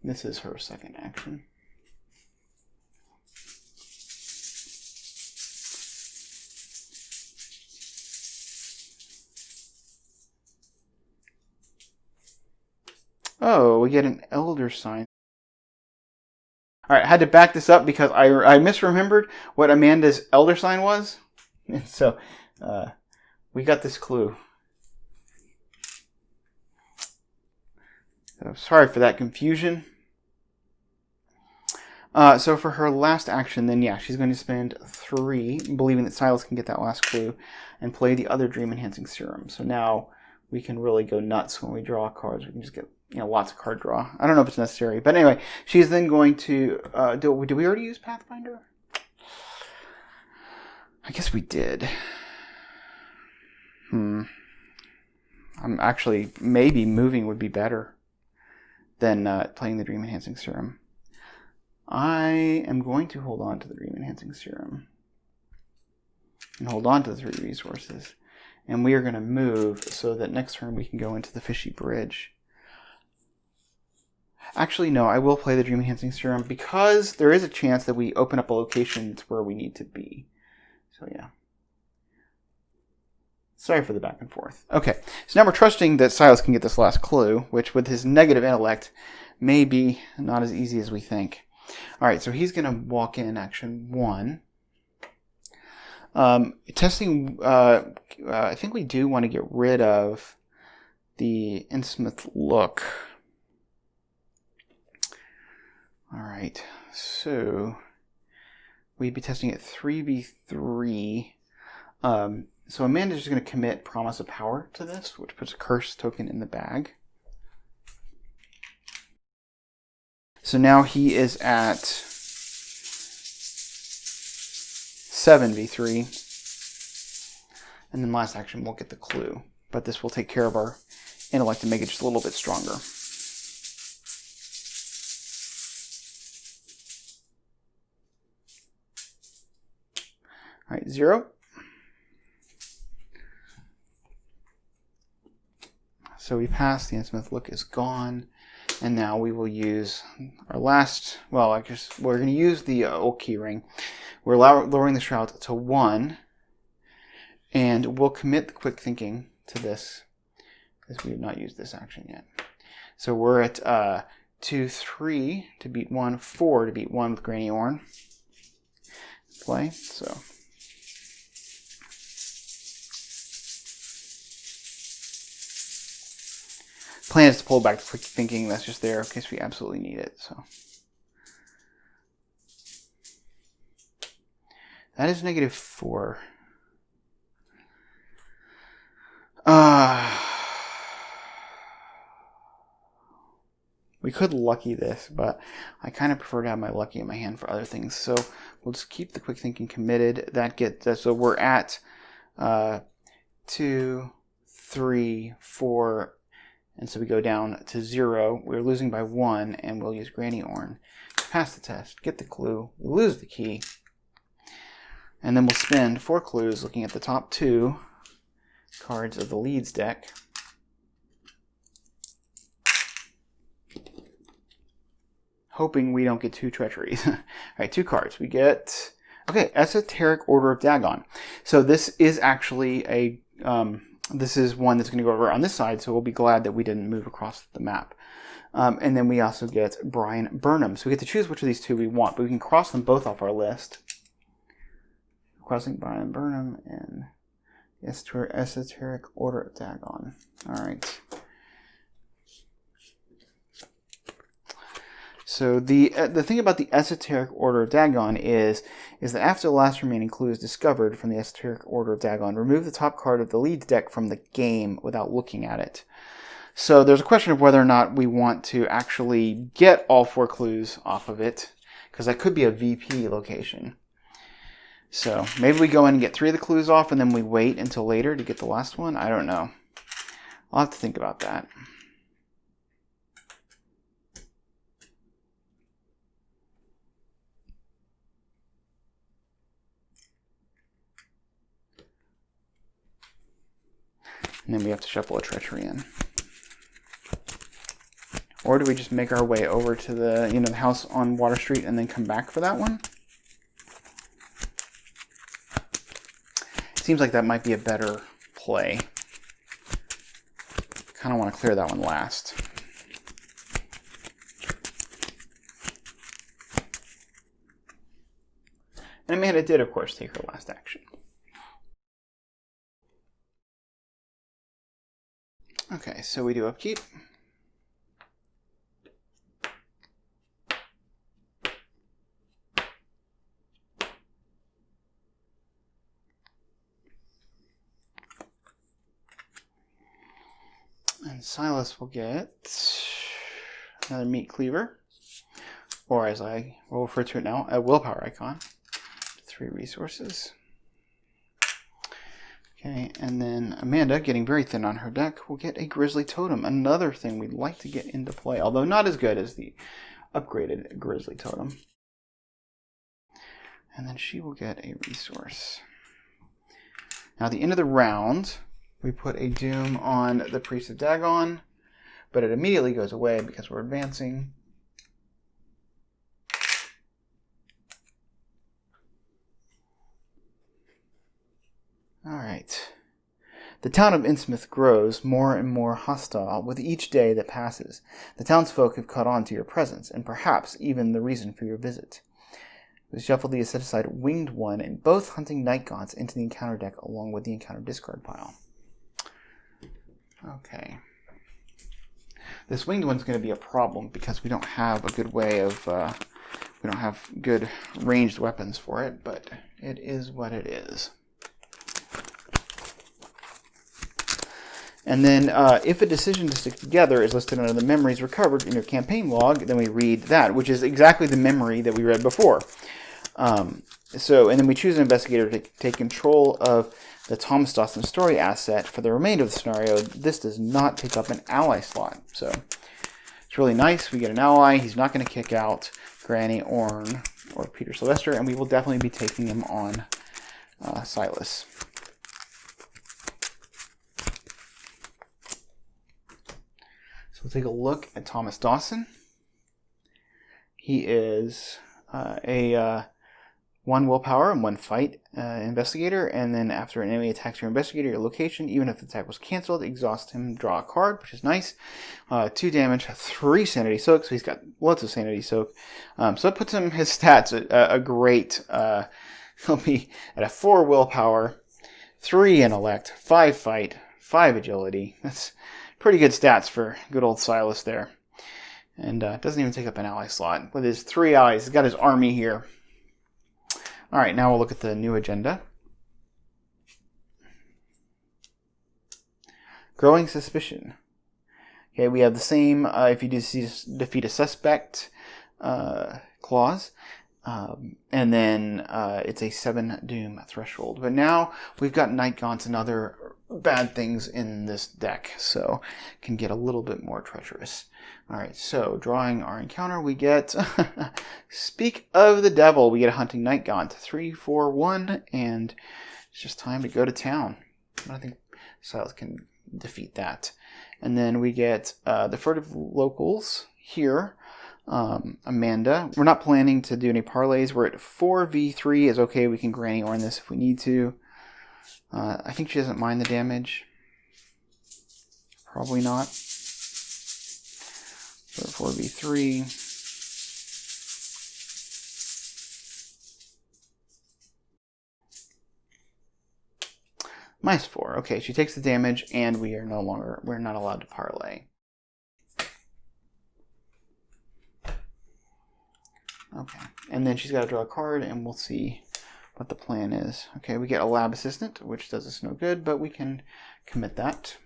This is her second action. Oh, we get an Elder Sign. Alright, I had to back this up because I misremembered what Amanda's Elder Sign was. And so, we got this clue. So, sorry for that confusion. So for her last action, then yeah, she's going to spend 3, believing that Silas can get that last clue, and play the other Dream Enhancing Serum. So now we can really go nuts when we draw cards. We can just get lots of card draw. I don't know if it's necessary, but anyway, she's then going to do we already use Pathfinder? I guess we did. I'm actually maybe moving would be better than playing the Dream Enhancing Serum. I am going to hold on to the Dream Enhancing Serum and hold on to the 3 resources, and we are going to move so that next turn we can go into the Fishy Bridge. Actually, no, I will play the Dream Enhancing Serum because there is a chance that we open up a location to where we need to be. So, yeah. Sorry for the back and forth. Okay, so now we're trusting that Silas can get this last clue, which with his negative intellect may be not as easy as we think. Alright, so he's going to walk in action 1. Testing, I think we do want to get rid of the Innsmouth look. Alright, so we'd be testing at 3v3. So Amanda's just going to commit Promise of Power to this, which puts a curse token in the bag. So now he is at 7v3. And then last action we'll get the clue. But this will take care of our intellect and make it just a little bit stronger. Alright, 0. So we pass, the Innsmouth look is gone. And now we will use our last, well, I guess we're going to use the old key ring. We're lowering the shroud to 1, and we'll commit the quick thinking to this, because we have not used this action yet. So we're at 2, 3 to beat 1, 4 to beat 1 with Granny Orn. Play, so. Plan is to pull back the quick thinking that's just there in case we absolutely need it. So that is -4. We could lucky this, but I kind of prefer to have my lucky in my hand for other things. So we'll just keep the quick thinking committed. That gets us, so we're at 2, 3, 4. And so we go down to 0. We're losing by 1, and we'll use Granny Orn to pass the test, get the clue, lose the key, and then we'll spend 4 clues looking at the top 2 cards of the leads deck. Hoping we don't get 2 treacheries. All right, 2 cards. We get, okay, Esoteric Order of Dagon. So this is actually a... this is one that's going to go over on this side, so we'll be glad that we didn't move across the map. And then we also get Brian Burnham. So we get to choose which of these 2 we want, but we can cross them both off our list. Crossing Brian Burnham and Esoteric Order of Dagon. All right. So the thing about the Esoteric Order of Dagon is that after the last remaining clue is discovered from the Esoteric Order of Dagon, remove the top card of the leads deck from the game without looking at it. So there's a question of whether or not we want to actually get all 4 clues off of it, because that could be a VP location. So maybe we go in and get 3 of the clues off, and then we wait until later to get the last one. I don't know. I'll have to think about that. And then we have to shuffle a treachery in. Or do we just make our way over to the, the house on Water Street and then come back for that one? Seems like that might be a better play. Kind of want to clear that one last. And Amanda did, of course, take her last action. Okay, so we do upkeep. And Silas will get another meat cleaver, or as I will refer to it now, a willpower icon. 3 resources. Okay, and then Amanda, getting very thin on her deck, will get a Grizzly Totem, another thing we'd like to get into play, although not as good as the upgraded Grizzly Totem. And then she will get a resource. Now at the end of the round, we put a Doom on the Priest of Dagon, but it immediately goes away because we're advancing. Alright. The town of Innsmouth grows more and more hostile with each day that passes. The townsfolk have caught on to your presence, and perhaps even the reason for your visit. We shuffle the set-aside Winged One and both hunting night gaunts into the encounter deck along with the encounter discard pile. Okay. This Winged One's going to be a problem because we don't have a good way of... we don't have good ranged weapons for it, but it is what it is. And then if a decision to stick together is listed under the memories recovered in your campaign log, then we read that, which is exactly the memory that we read before. And then we choose an investigator to take control of the Thomas Dawson story asset for the remainder of the scenario. This does not take up an ally slot. So it's really nice. We get an ally. He's not going to kick out Granny Orn or Peter Sylvester, and we will definitely be taking him on Silas. So we'll take a look at Thomas Dawson. He is a 1 willpower and 1 fight investigator, and then after an enemy attacks your investigator, your location, even if the attack was cancelled, exhaust him, draw a card, which is nice. 2 damage, 3 sanity soak, so he's got lots of sanity soak. So it puts him, his stats a great, he'll be at a 4 willpower, 3 intellect, 5 fight, 5 agility. That's pretty good stats for good old Silas there. And doesn't even take up an ally slot. With his 3 allies, he's got his army here. All right, now we'll look at the new agenda. Growing suspicion. Okay, we have the same if you defeat a suspect clause. And then it's a 7 doom threshold. But now we've got Night Gaunts and other bad things in this deck, so it can get a little bit more treacherous. Alright, so drawing our encounter, we get Speak of the Devil. We get a Hunting Night Gaunt. 3, 4, 1, and it's just time to go to town. I think Silas can defeat that. And then we get the Furtive Locals here. Amanda. We're not planning to do any parlays. We're at 4v3 is okay. We can granny orn this if we need to. I think she doesn't mind the damage. Probably not. So 4v3. -4. Okay, she takes the damage, and we're not allowed to parlay. Okay, and then she's got to draw a card, and we'll see what the plan is. Okay, we get a lab assistant, which does us no good, but we can commit that.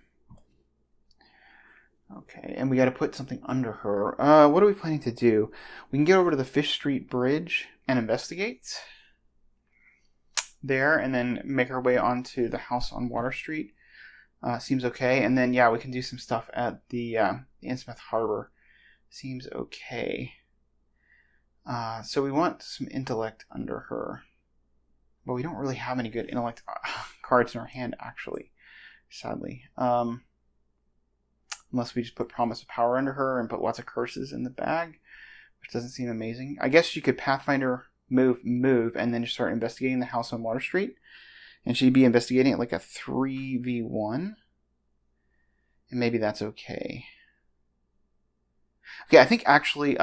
Okay, and we got to put something under her. What are we planning to do? We can get over to the Fish Street Bridge and investigate there, and then make our way onto the house on Water Street. Seems okay. And then, yeah, we can do some stuff at the Innsmouth Harbor. Seems okay. So we want some intellect under her. But we don't really have any good intellect cards in our hand, actually, sadly. Unless we just put Promise of Power under her and put lots of curses in the bag, which doesn't seem amazing. I guess you could Pathfinder move, and then just start investigating the house on Water Street. And she'd be investigating it like a 3v1. And maybe that's okay. Okay, I think actually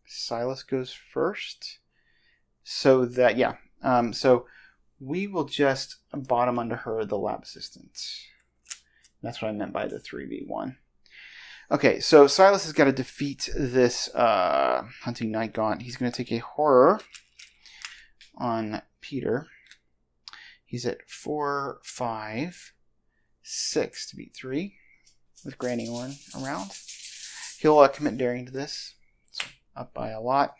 Silas goes first. So that, yeah. So we will just bottom under her the lab assistant. That's what I meant by the 3v1. Okay, so Silas has got to defeat this Hunting Night Gaunt. He's going to take a horror on Peter. He's at 4, 5, 6 to beat 3 with Granny Orn around. He'll commit daring to this. So up by a lot.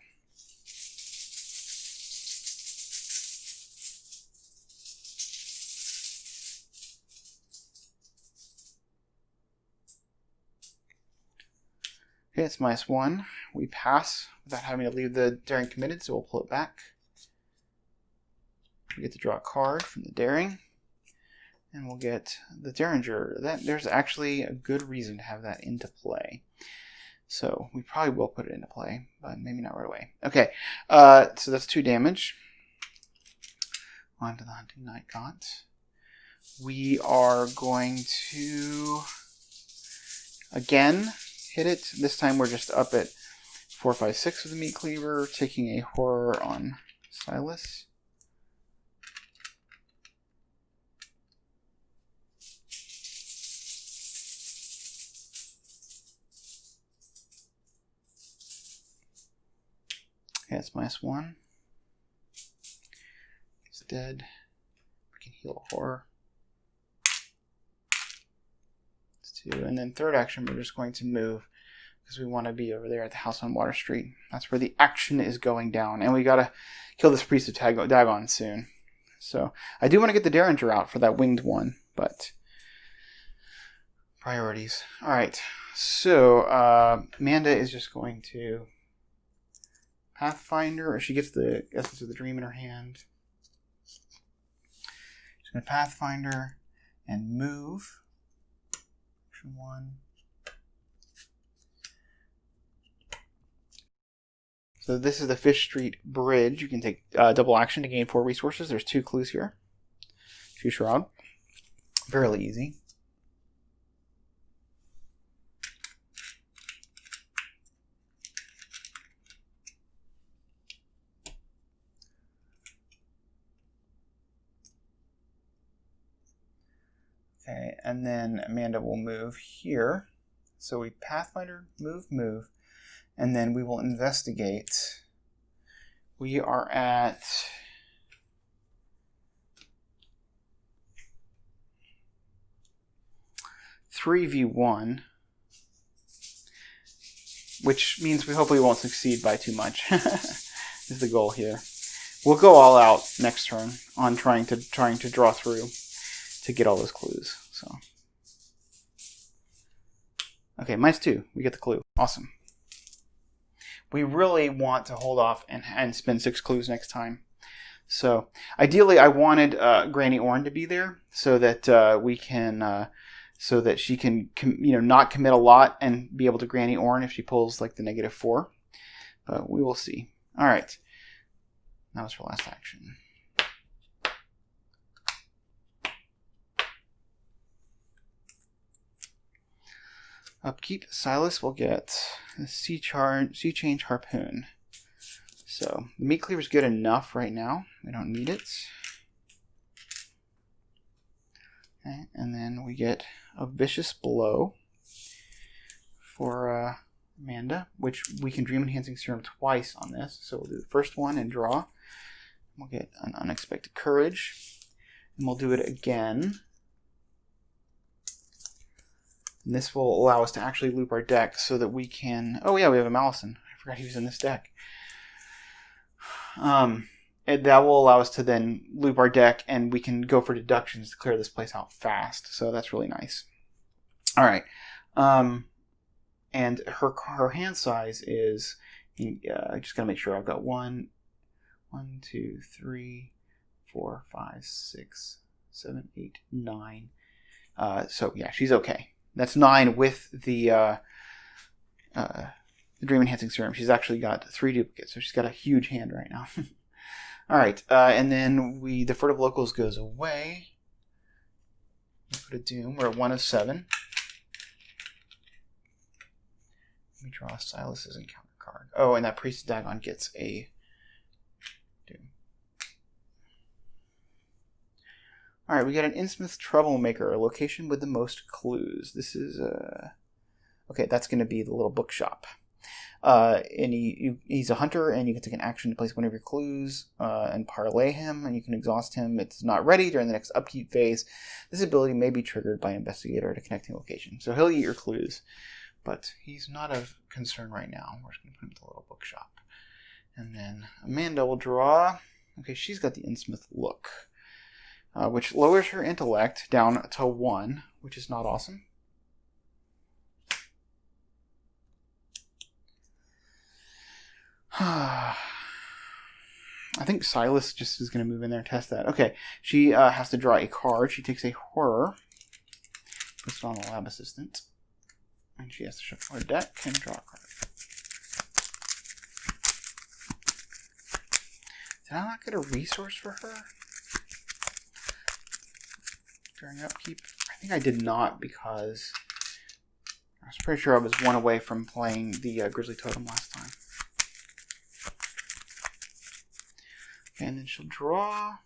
Okay, it's -1. We pass without having to leave the daring committed, so we'll pull it back. We get to draw a card from the daring, and we'll get the Derringer. There's actually a good reason to have that into play. So we probably will put it into play, but maybe not right away. Okay, so that's 2 damage. On to the Hunting Night Gaunt. We are going to, again, hit it. This time we're just up at 4, 5, 6 with the Meat Cleaver, taking a horror on Silas. Okay, it's -1. He's dead. We can heal a horror. It's 2. And then third action, we're just going to move because we want to be over there at the house on Water Street. That's where the action is going down. And we got to kill this Priest of Dagon soon. So I do want to get the Derringer out for that winged one, but priorities. All right. So Amanda is just going to Pathfinder, or she gets the Essence of the Dream in her hand. She's going to Pathfinder and move. Action 1. So this is the Fish Street Bridge. You can take double action to gain 4 resources. There's 2 clues here. 2 shroud. Fairly easy. Okay, and then Amanda will move here. So we Pathfinder, move, and then we will investigate. We are at 3v1, which means we hopefully won't succeed by too much. Is the goal here. We'll go all out next turn on trying to draw through to get all those clues. So, okay, -2. We get the clue. Awesome. We really want to hold off and spend 6 clues next time. So, ideally, I wanted Granny Orn to be there so that we can, so that she can, not commit a lot and be able to Granny Orn if she pulls like the -4. But we will see. All right. That was her last action. Upkeep, Silas will get a Sea Change Harpoon. So, the meat cleaver is good enough right now. We don't need it. Okay, and then we get a Vicious Blow for Amanda, which we can Dream Enhancing Serum twice on this. So we'll do the first one and draw. We'll get an Unexpected Courage. And we'll do it again. And this will allow us to actually loop our deck so that we can... Oh yeah, we have a Malison. I forgot he was in this deck. And that will allow us to then loop our deck and we can go for deductions to clear this place out fast. So that's really nice. All right. And her hand size is... I just got to make sure I've got 1, 2, 3, 4, 5, 6, 7, 8, 9. So yeah, she's okay. That's 9 with the Dream Enhancing Serum. She's actually got 3 duplicates, so she's got a huge hand right now. All right, and then the Furtive Locals goes away. We put a Doom. We're at 1 of 7. Let me draw Silas's encounter card. Oh, and that Priest of Dagon gets a Doom. All right, we got an Innsmouth Troublemaker, a location with the most clues. This is okay. That's going to be the little bookshop. And he's a hunter, and you can take an action to place one of your clues and parlay him, and you can exhaust him. It's not ready during the next upkeep phase. This ability may be triggered by Investigator at a connecting location. So he'll eat your clues, but he's not of concern right now. We're just going to put him in the little bookshop. And then Amanda will draw. Okay, she's got the Innsmouth look. Which lowers her intellect down to 1, which is not awesome. I think Silas just is going to move in there and test that. Okay, she has to draw a card. She takes a Horror, puts it on the lab assistant, and she has to shuffle her deck and draw a card. Did I not get a resource for her during upkeep? I think I did not, because I was pretty sure I was 1 away from playing the Grizzly Totem last time. Okay, and then she'll draw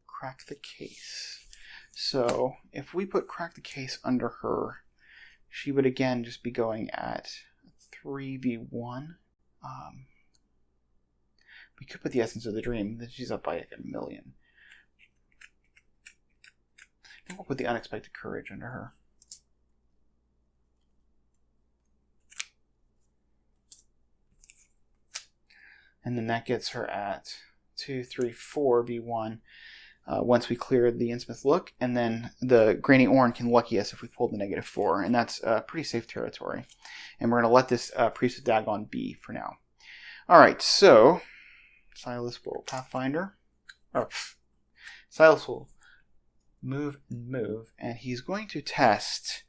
Crack the Case. So if we put Crack the Case under her, she would again just be going at 3v1. We could put the Essence of the Dream, then she's up by like 1,000,000. I think we'll put the Unexpected Courage under her. And then that gets her at 2, 3, 4 v1 once we clear the Innsmouth look. And then the Granny Orn can lucky us if we pull the -4. And that's pretty safe territory. And we're going to let this Priest of Dagon be for now. All right, so Silas will Pathfinder. Silas will move, and he's going to test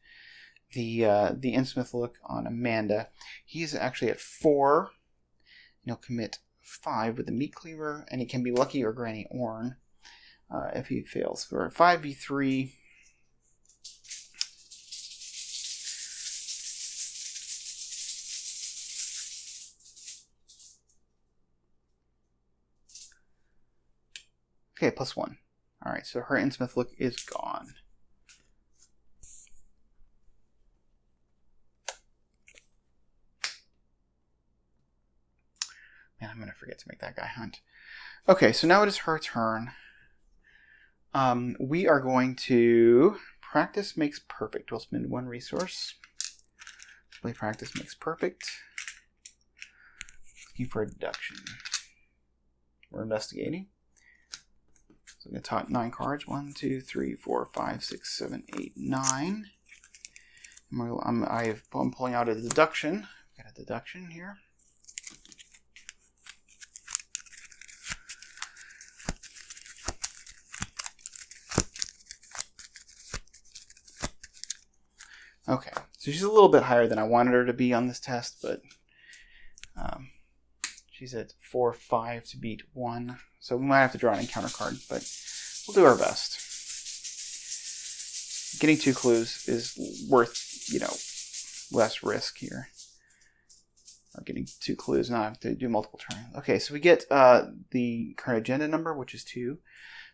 the Innsmouth look on Amanda. He's actually at 4, He'll commit 5 with the meat cleaver, and he can be Lucky or Granny Orn if he fails. We're at 5v3. Okay, +1. Alright, so her Innsmouth look is gone. Man, I'm going to forget to make that guy hunt. Okay, so now it is her turn. We are going to... Practice makes perfect. We'll spend 1 resource. Play practice makes perfect. Looking for a deduction. We're investigating. So I'm going to top 9 cards. 1, 2, 3, 4, 5, 6, 7, 8, 9. I'm pulling out a deduction. Got a deduction here. Okay, so she's a little bit higher than I wanted her to be on this test, but she's at 4, 5 to beat 1. So we might have to draw an encounter card, but we'll do our best. Getting 2 clues is worth, less risk here. Or getting 2 clues, not have to do multiple turns. Okay, so we get the current agenda number, which is 2.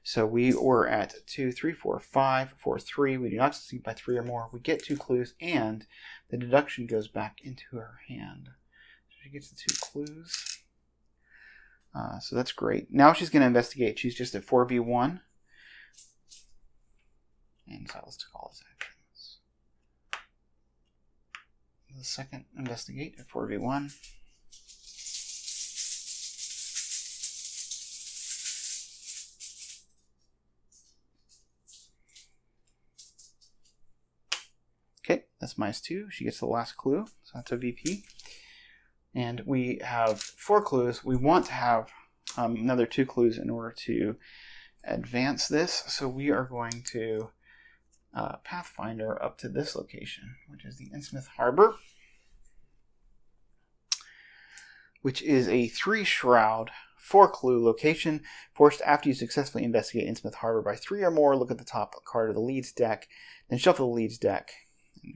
So we were at 2, 3, 4, 5, 4, 3. We do not succeed by 3 or more. We get 2 clues, and the deduction goes back into her hand. So she gets the 2 clues. So that's great. Now she's going to investigate. She's just at 4v1. And Silas took all his actions. The second investigate at 4v1. Okay, that's -2. She gets the last clue, so that's a VP. And we have 4 clues. We want to have another 2 clues in order to advance this. So we are going to Pathfinder up to this location, which is the Innsmouth Harbor, which is a 3-shroud, 4-clue location. Forced after you successfully investigate Innsmouth Harbor by 3 or more, look at the top card of the leads deck, then shuffle the leads deck.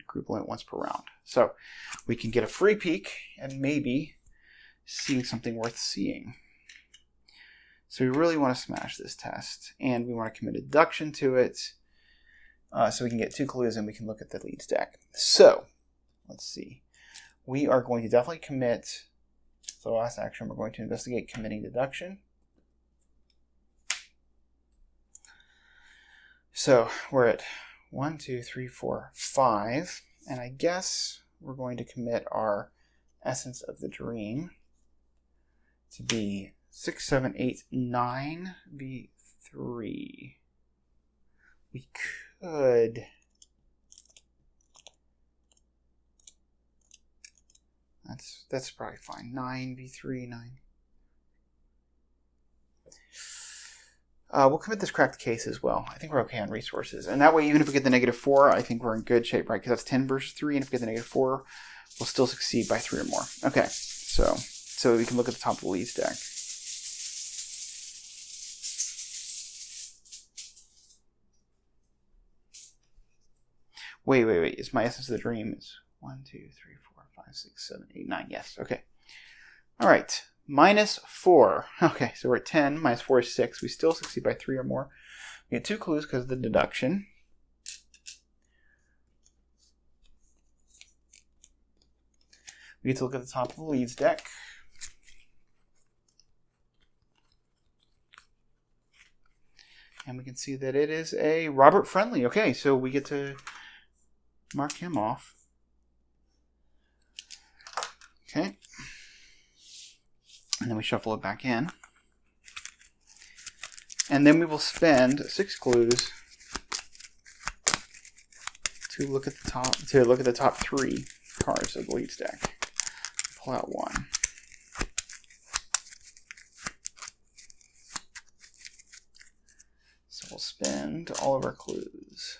Group limit once per round. So we can get a free peek and maybe see something worth seeing. So we really want to smash this test, and we want to commit a deduction to it so we can get 2 clues and we can look at the leads deck. So let's see. We are going to definitely commit. So last action, we're going to investigate committing deduction. So we're at 1, 2, 3, 4, 5, and I guess we're going to commit our Essence of the Dream to be 6, 7, 8, 9 v3. We could... That's probably fine. 9 v3, 9. We'll commit this cracked case as well. I think we're okay on resources. And that way, even if we get the -4, I think we're in good shape, right? Because that's 10 versus 3, and if we get the -4, we'll still succeed by 3 or more. Okay, so we can look at the top of the leads deck. Wait. It's my Essence of the Dream. It's 1, 2, 3, 4, 5, 6, 7, 8, 9. Yes, okay. All right. -4. Okay, so we're at 10. -4 is 6. We still succeed by 3 or more. We get 2 clues because of the deduction. We get to look at the top of the leads deck. And we can see that it is a Robert Friendly. Okay, so we get to mark him off. Okay. And then we shuffle it back in. And then we will spend 6 clues to look at the top 3 cards of the leads deck. Pull out 1. So we'll spend all of our clues.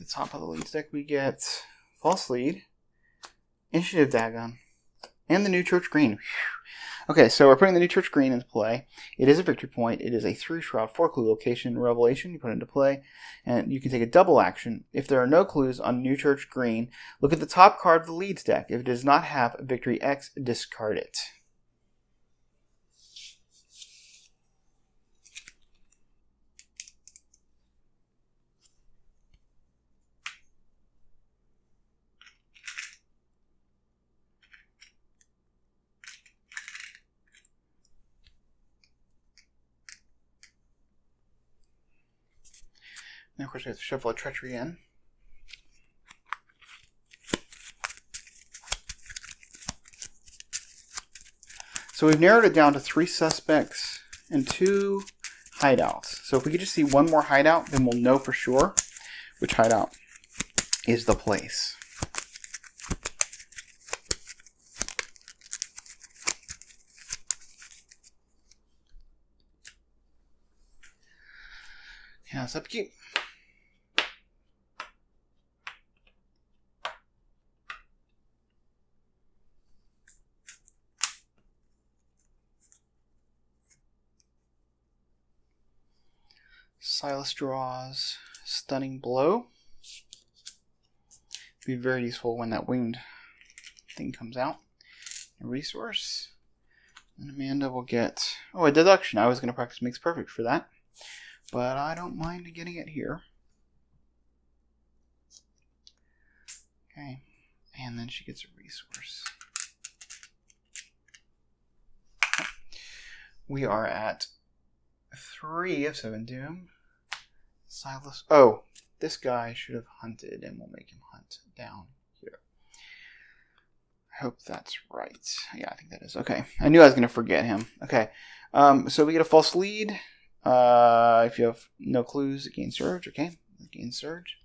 top of the lead deck, we get False Lead, Initiative Dagon, and the New Church Green. Whew. Okay, so we're putting the New Church Green into play. It is a victory point. It is a 3-shroud, 4-clue location revelation. You put it into play, and you can take a double action. If there are no clues on New Church Green, look at the top card of the leads deck. If it does not have Victory X, discard it. And of course, we have to shuffle a Treachery in. So we've narrowed it down to 3 suspects and 2 hideouts. So if we could just see one more hideout, then we'll know for sure which hideout is the place. Yeah, it's upkeep. Silas draws Stunning Blow. Be very useful when that winged thing comes out. A resource. And Amanda will get a deduction. I was going to practice Makes Perfect for that, but I don't mind getting it here. Okay, and then she gets a resource. We are at 3 of 7 Doom. Silas. Oh, this guy should have hunted, and we'll make him hunt down here. I hope that's right. Yeah, I think that is. Okay. I knew I was going to forget him. Okay. So we get a false lead. If you have no clues, gain Surge. Okay. Gain Surge.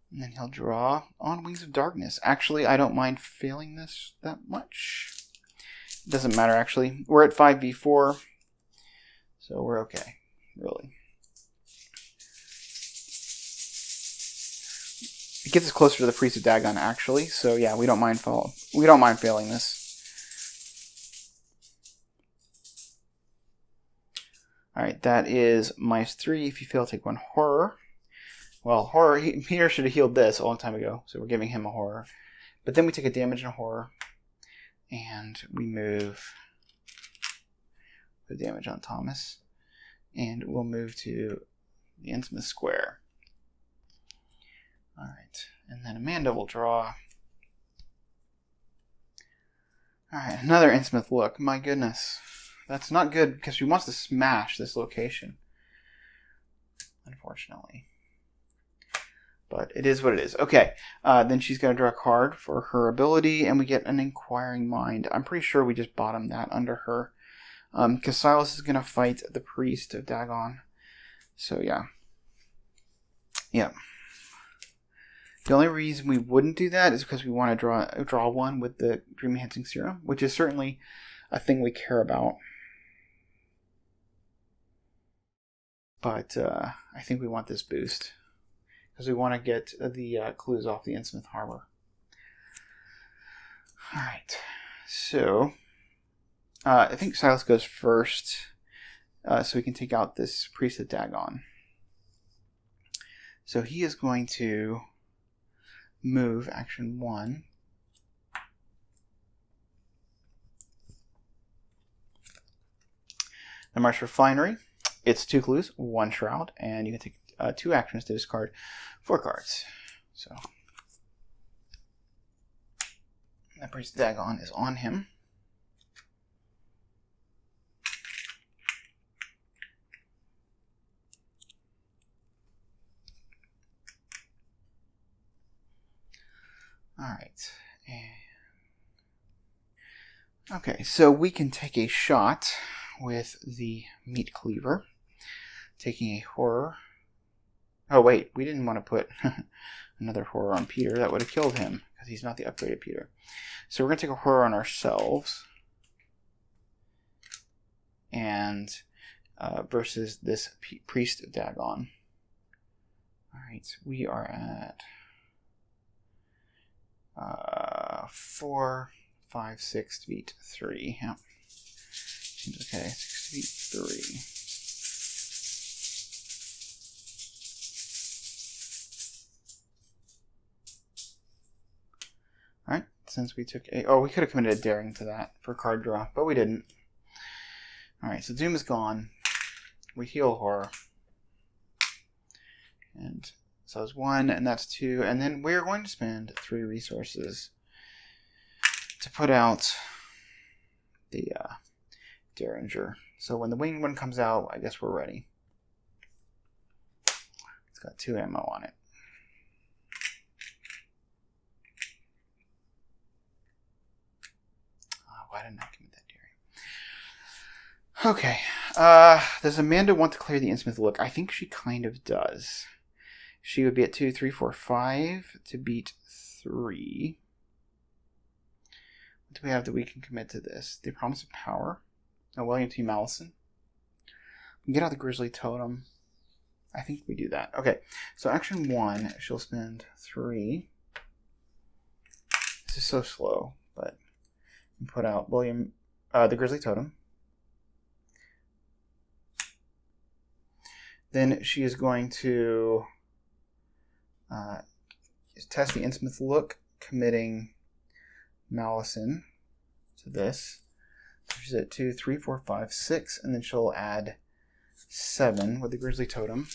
And then he'll draw on Wings of Darkness. Actually, I don't mind failing this that much. It doesn't matter, actually. We're at 5v4. So we're okay, really. It gets us closer to the Priest of Dagon, actually. So yeah, we don't mind failing this. All right, that is -3. If you fail, take 1 horror. Well, horror. Peter should have healed this a long time ago, so we're giving him a horror. But then we take a damage and a horror, and we move the damage on Thomas, and we'll move to the Innsmouth Square. All right, and then Amanda will draw. All right, another Innsmouth look. My goodness, that's not good because she wants to smash this location, unfortunately. But it is what it is. Okay, then she's going to draw a card for her ability, and we get an Inquiring Mind. I'm pretty sure we just bottomed that under her. Because Silas is going to fight the Priest of Dagon. So, yeah. Yeah. The only reason we wouldn't do that is because we want to draw one with the Dream Enhancing Serum, which is certainly a thing we care about. But I think we want this boost, because we want to get the clues off the Innsmouth Harbor. Alright, so I think Silas goes first, so we can take out this Priest of Dagon. So he is going to move action 1. The Marsh Refinery. It's 2 clues, 1 shroud, and you can take 2 actions to discard 4 cards. So that Priest of Dagon is on him. All right. Okay, so we can take a shot with the Meat Cleaver, taking a horror. Oh wait, we didn't want to put another horror on Peter. That would have killed him, because he's not the upgraded Peter. So we're going to take a horror on ourselves, and versus this Priest of Dagon. Alright, so we are at 4, 5, 6 to beat 3. Yep. Seems okay. 6 to beat 3. Alright, since we took a... Oh, we could have committed a daring to that for card draw, but we didn't. Alright, so Doom is gone. We heal horror. And so it's 1, and that's 2. And then we're going to spend 3 resources to put out the Derringer. So when the winged one comes out, I guess we're ready. It's got 2 ammo on it. Why didn't I commit that daring? Okay. Does Amanda want to clear the Innsmouth look? I think she kind of does. She would be at 2, 3, 4, 5 to beat 3. What do we have that we can commit to this? The Promise of Power. Oh, William T. Mallison. We can get out the Grizzly Totem. I think we do that. Okay, so action 1, she'll spend 3. This is so slow, but put out William, the Grizzly Totem. Then she is going to test the Innsmouth look, committing Mallison to this. So she's at 2, 3, 4, 5, 6, and then she'll add 7 with the Grizzly Totem.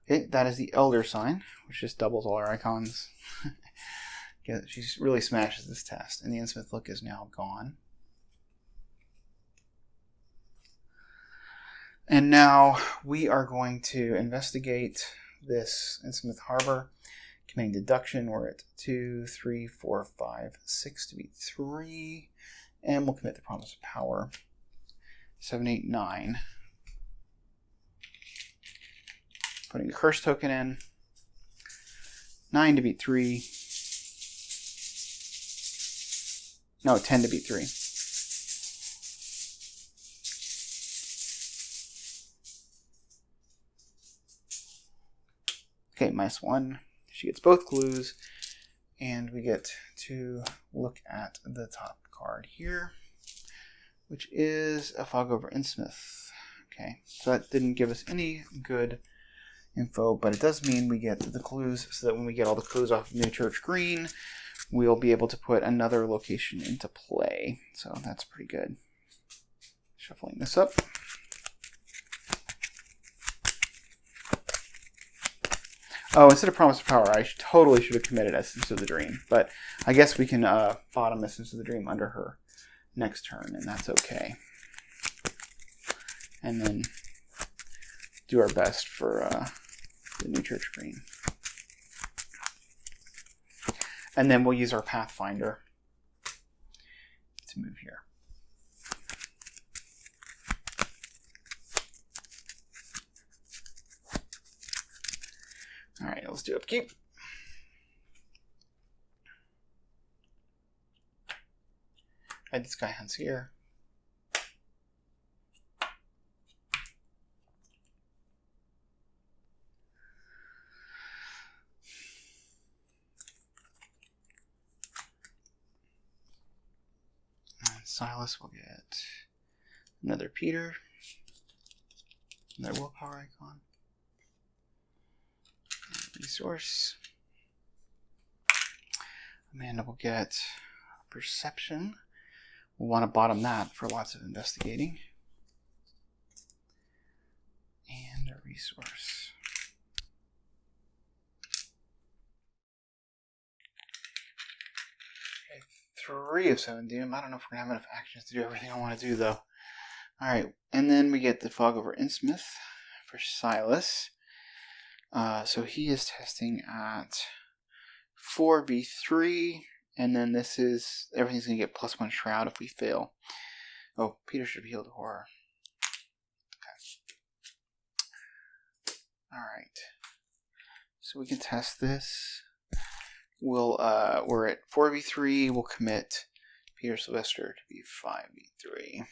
Okay, that is the Elder Sign, which just doubles all our icons. Yeah, she really smashes this test, and the Innsmouth look is now gone. And now we are going to investigate this Innsmouth Harbor, committing deduction. We're at 2, 3, 4, 5, 6 to beat 3, and we'll commit the Promise of Power. 7, 8, 9. Putting a curse token in. 9 to beat 3. No, 10 to beat 3. Okay, -1. She gets both clues. And we get to look at the top card here, which is a Fog over Innsmouth. Okay, so that didn't give us any good info, but it does mean we get the clues, so that when we get all the clues off of New Church Green, we'll be able to put another location into play. So that's pretty good. Shuffling this up. Oh, instead of Promise of Power, I totally should have committed Essence of the Dream, but I guess we can bottom Essence of the Dream under her next turn, and that's okay. And then do our best for the New Church Green. And then we'll use our Pathfinder to move here. All right, let's do upkeep. Add this guy Hunts here. Silas will get another Peter, another willpower icon, resource. Amanda will get perception. We'll want to bottom that for lots of investigating. And a resource. Okay, 3 of 7 doom. I don't know if we're going to have enough actions to do everything I want to do, though. Alright, and then we get the Fog over Innsmouth for Silas. So he is testing at 4v3, and then this is, everything's going to get +1 shroud if we fail. Oh, Peter should have healed horror. Okay. Alright. So we can test this. we're at 4v3. We'll commit Peter Sylvester to be 5v3.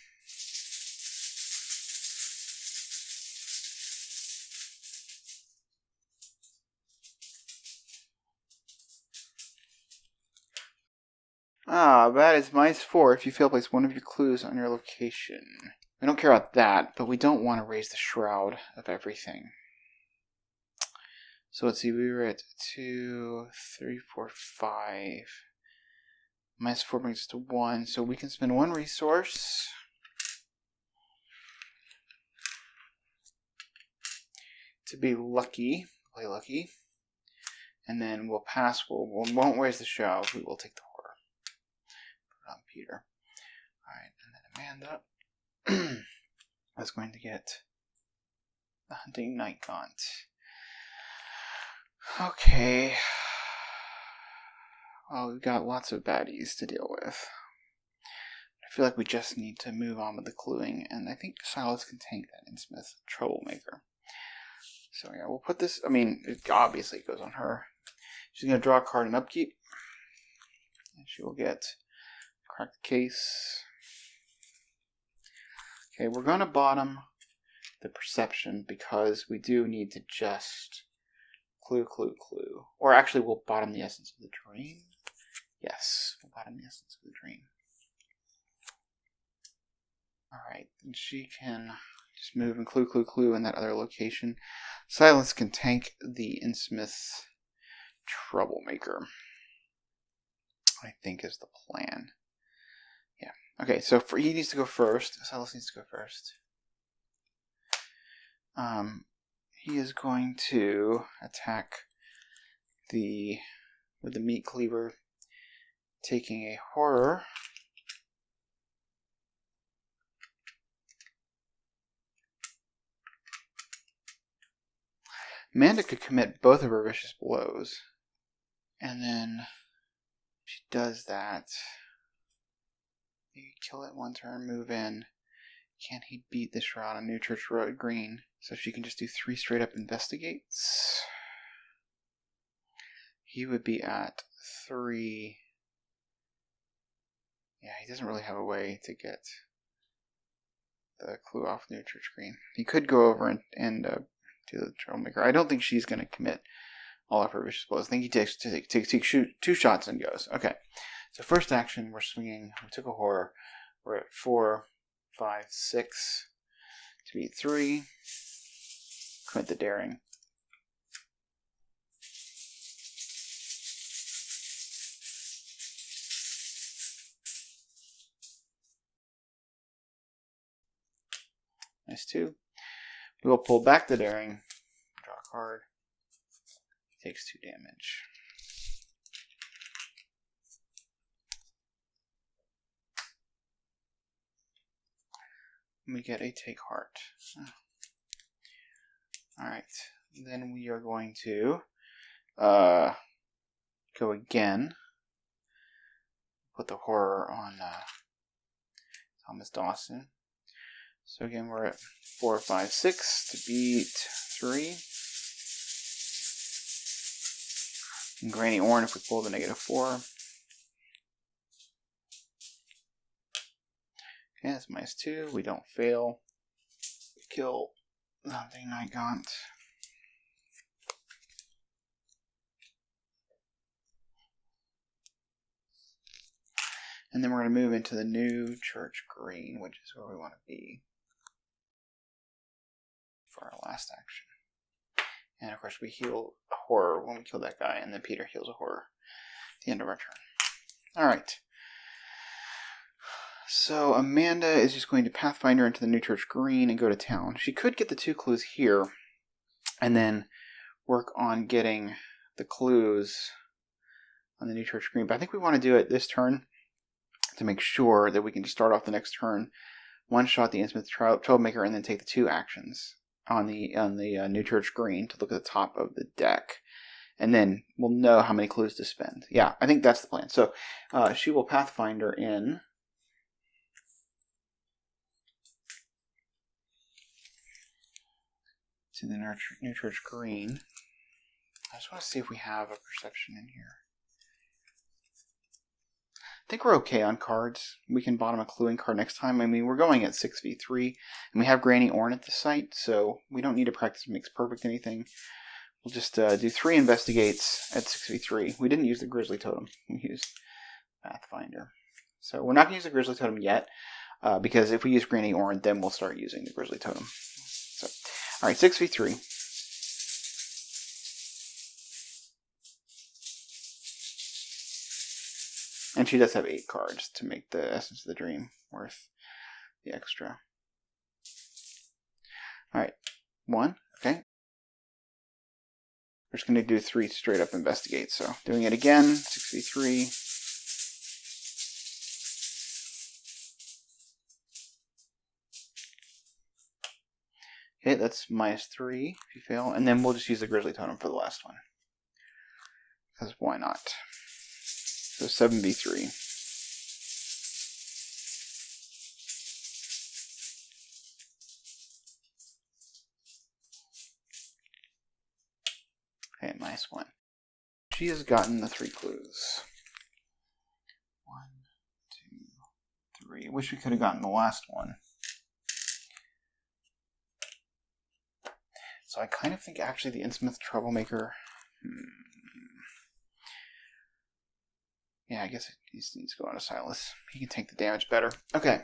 That is -4 if you fail to place one of your clues on your location. We don't care about that, but we don't want to raise the shroud of everything. So let's see, we were at 2, 3, 4, 5. -4 brings us to 1, so we can spend 1 resource. To be lucky, play lucky. And then we'll pass, we won't raise the shroud, we will take the horror. Put it on Peter. Alright, and then Amanda is going to get the Hunting Night Gaunt. Okay. Well, we've got lots of baddies to deal with. I feel like we just need to move on with the cluing, and I think Silas can tank that Innsmouth troublemaker. So yeah, we'll put this, I mean, it obviously goes on her. She's going to draw a card in upkeep, and she will get Crack the Case. Okay, we're going to bottom the perception because we do need to just clue. Or actually, we'll bottom the Essence of the Dream. Yes, we'll bottom the Essence of the Dream. Alright, and she can just move and clue in that other location. Silas can tank the Innsmouth troublemaker, I think is the plan. Yeah. Okay, so he needs to go first. Silas needs to go first. He is going to attack with the meat cleaver, taking a horror. Amanda could commit both of her vicious blows. And then she does that. You kill it 1 turn, move in. Can he beat the Shroud on New Church Road Green? So she can just do 3 straight up investigates. He would be at 3. Yeah, he doesn't really have a way to get the clue off New Church Green. He could go over and do the troublemaker. I don't think she's going to commit all of her vicious blows. I think he takes 2 shots and goes. Okay, so first action, we're swinging. We took a horror. We're at 4, 5, 6 to beat 3. Commit the daring. Nice 2. We will pull back the daring. Draw a card. He takes 2 damage. We get a take heart. Alright. Then we are going to go again. Put the horror on Thomas Dawson. So again, we're at 4, 5, 6 to beat 3. And Granny Orn if we pull the -4. Okay, that's -2. We don't fail. We kill the Hunting Night Gaunt. And then we're going to move into the New Church Green, which is where we want to be for our last action. And of course we heal a horror when we kill that guy, and then Peter heals a horror at the end of our turn. Alright. So Amanda is just going to Pathfinder into the New Church Green and go to town. She could get the 2 clues here and then work on getting the clues on the New Church Green. But I think we want to do it this turn to make sure that we can just start off the next turn, 1-shot the Innsmouth troublemaker, and then take the 2 actions on the New Church Green to look at the top of the deck. And then we'll know how many clues to spend. Yeah, I think that's the plan. So she will Pathfinder in to the New Church Green. I just want to see if we have a perception in here. think we're okay on cards. We can bottom a cluing card next time. I mean, we're going at 6v3, and we have Granny Orn at the site, so we don't need to practice Makes Perfect anything. We'll just do 3 investigates at 6v3. We didn't use the Grizzly Totem. We used Pathfinder. So we're not going to use the Grizzly Totem yet, because if we use Granny Orn, then we'll start using the Grizzly Totem. So, alright, 6v3. And she does have 8 cards to make the Essence of the Dream worth the extra. Alright, 1, okay. We're just going to do 3 straight up investigates. So doing it again, 6v3. Okay, that's -3 if you fail. And then we'll just use the Grizzly Totem for the last one. Because why not? So 7v3. Okay, -1. She has gotten the 3 clues. 1, 2, 3. Wish we could have gotten the last one. So I kind of think actually the Innsmouth Troublemaker. Yeah, I guess he needs to go on to Silas. He can take the damage better. Okay.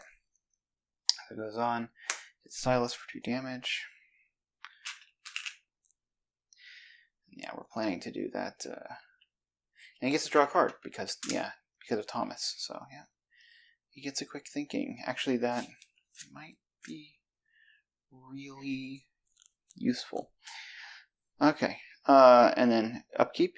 So it goes on. It's Silas for 2 damage. Yeah, we're planning to do that. And he gets to draw a card because of Thomas. So, yeah. He gets a quick thinking. Actually, that might be really useful. Okay. And then upkeep.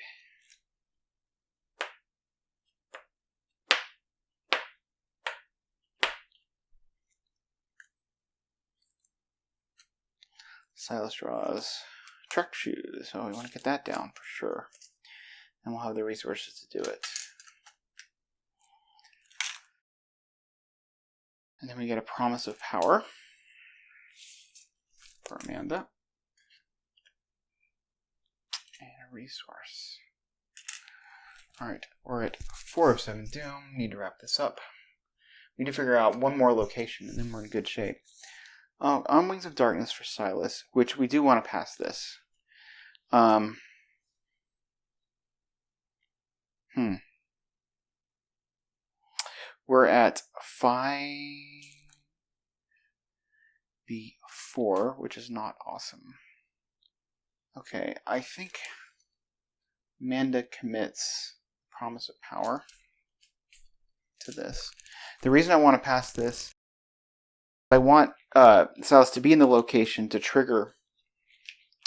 Silas draws Trek Shoes, so we want to get that down for sure. And we'll have the resources to do it. And then we get a Promise of Power for Amanda. And a resource. Alright, we're at 4 of 7 Doom. Need to wrap this up. We need to figure out one more location, and then we're in good shape. On Wings of Darkness for Silas, which we do want to pass this. We're at 5v4, which is not awesome. Okay, I think Amanda commits Promise of Power to this. The reason I want to pass this, I want Silas to be in the location to trigger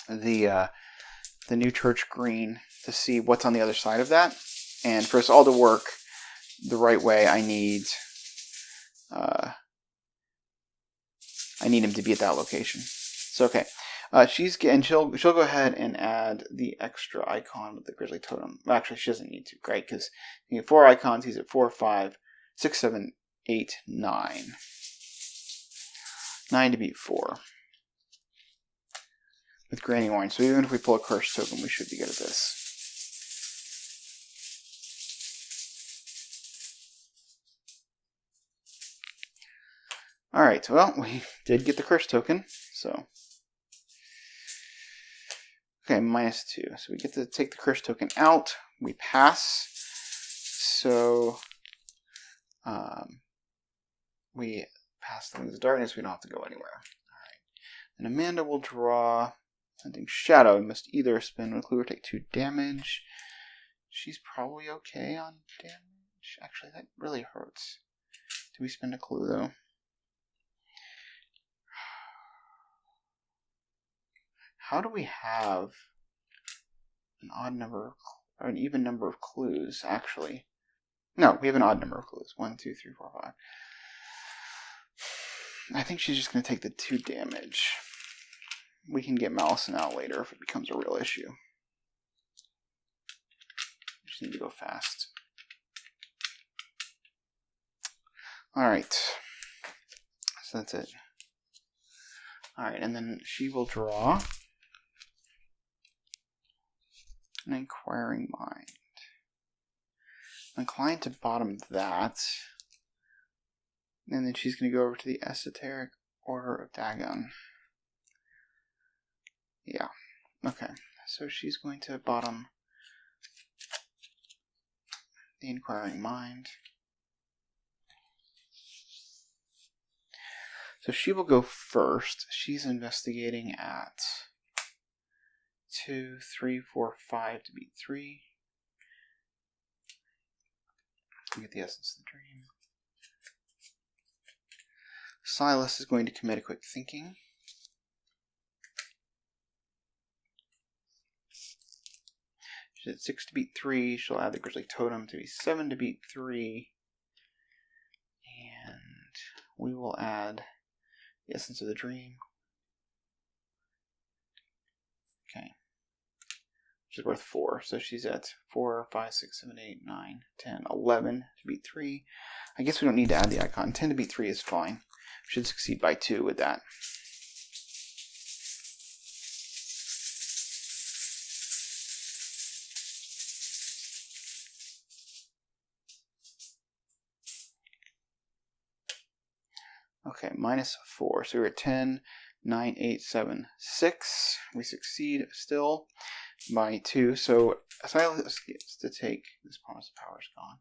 the new church green to see what's on the other side of that. And for us all to work the right way, I need him to be at that location. So okay, she'll go ahead and add the extra icon with the Grizzly Totem. Well, actually, she doesn't need to, great, because you get 4 icons. He's at 4, 5, 6, 7, 8, 9. 9 to beat 4. With Granny Orange. So even if we pull a curse token, we should be good at this. Alright, well, we did get the curse token, so. Okay, -2. So we get to take the curse token out. We pass. So, we pass the Wings of Darkness. We don't have to go anywhere. Alright. And Amanda will draw Sending Shadow. We must either spend a clue or take 2 damage. She's probably okay on damage. Actually, that really hurts. Do we spend a clue, though? How do we have an odd number or an even number of clues, actually? No, we have an odd number of clues. 1, 2, 3, 4, 5. I think she's just going to take the 2 damage. We can get Malison out later if it becomes a real issue. We just need to go fast. Alright. So that's it. Alright, and then she will draw an Inquiring Mind. inclined to bottom that. And then she's going to go over to the Esoteric Order of Dagon. Yeah. Okay. So she's going to bottom the Inquiring Mind. So she will go first. She's investigating at 2, 3, 4, 5 to beat 3. Get the essence of the dream. Silas is going to commit a quick thinking. She's at 6 to beat 3. She'll add the Grizzly Totem to be 7 to beat 3. And we will add the essence of the dream. Okay. Which is worth 4. So she's at 4, 5, 6, 7, 8, 9, 10, 11 to beat 3. I guess we don't need to add the icon. 10 to beat 3 is fine. Should succeed by 2 with that. Okay, minus 4. So we're at 10, 9, 8, 7, 6. We succeed still by 2. So Silas gets to take this promise of power is gone.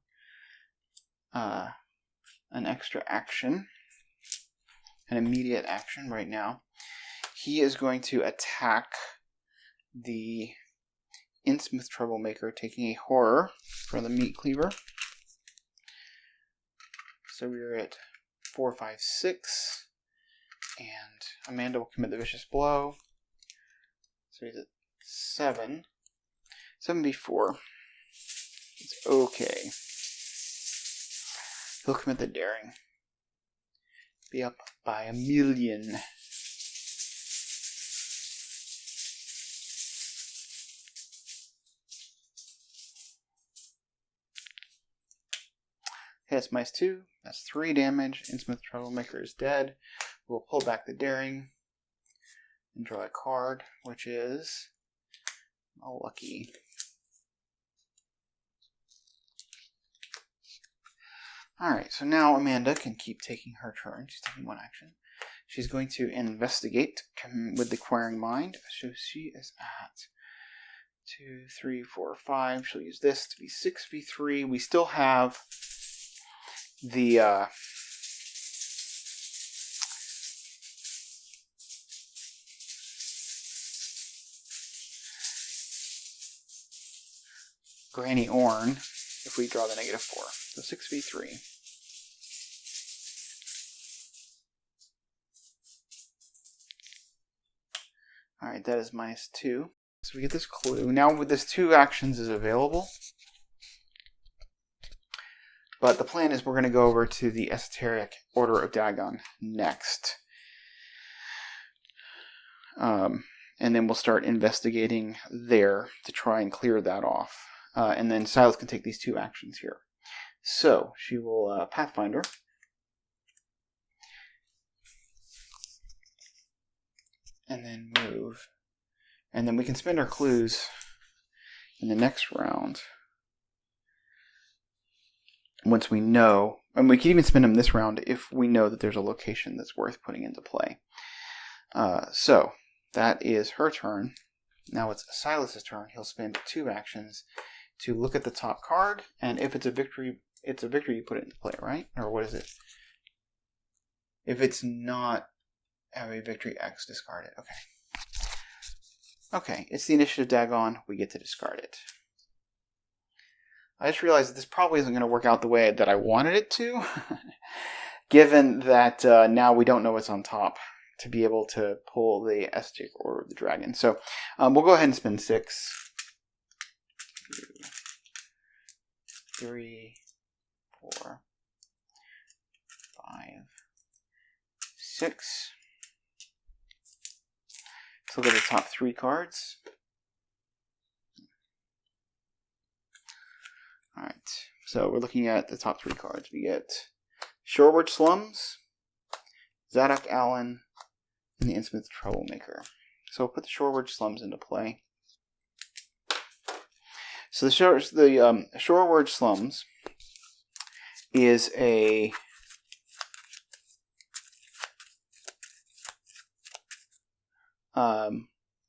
An extra action, an immediate action right now. He is going to attack the Innsmouth Troublemaker, taking a horror from the Meat Cleaver. So we're at 4, 5, 6. And Amanda will commit the Vicious Blow. So he's at 7. 7v4. It's okay. He'll commit the Daring. Be up by 1,000,000. Hits minus 2. That's 3 damage. Innsmouth Troublemaker is dead. We'll pull back the Daring and draw a card, which is lucky. Alright, so now Amanda can keep taking her turn. She's taking 1 action. She's going to investigate with the Inquiring Mind. So she is at 2, 3, 4, 5. She'll use this to be 6v3. We still have the Granny Orn if we draw the negative 4. So 6v3. Alright, that is minus 2. So we get this clue. Now with this 2 actions is available. But the plan is we're going to go over to the Esoteric Order of Dagon next. And then we'll start investigating there to try and clear that off. And then Silas can take these 2 actions here. So she will Pathfinder. And then move. And then we can spend our clues in the next round. Once we know, and we can even spend them this round if we know that there's a location that's worth putting into play. So that is her turn. Now it's Silas's turn. He'll spend 2 actions to look at the top card, and if it's a victory, you put it into play, right? Or what is it? If it's not have a victory X, discard it. Okay. Okay, it's the initiative Dagon. We get to discard it. I just realized that this probably isn't going to work out the way that I wanted it to, given that now we don't know what's on top to be able to pull the Esoteric Order of the Dragon. So we'll go ahead and spend 6. 2, 3, 4, 5, 6. So look at the top 3 cards. Alright, so we're looking at the top 3 cards. We get Shoreward Slums, Zadok Allen, and the Innsmouth Troublemaker. So we'll put the Shoreward Slums into play. So the Shoreward Slums is a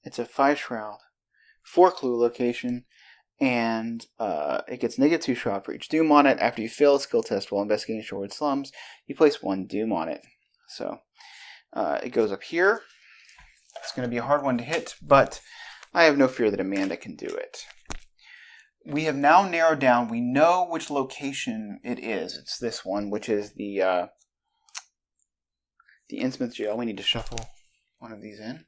it's a 5 shroud, 4 clue location, and it gets -2 shroud for each doom on it. After you fail a skill test while investigating shortwood slums, you place 1 doom on it. So it goes up here. It's going to be a hard one to hit, but I have no fear that Amanda can do it. We have now narrowed down. We know which location it is. It's this one, which is the Innsmouth jail. We need to shuffle one of these in.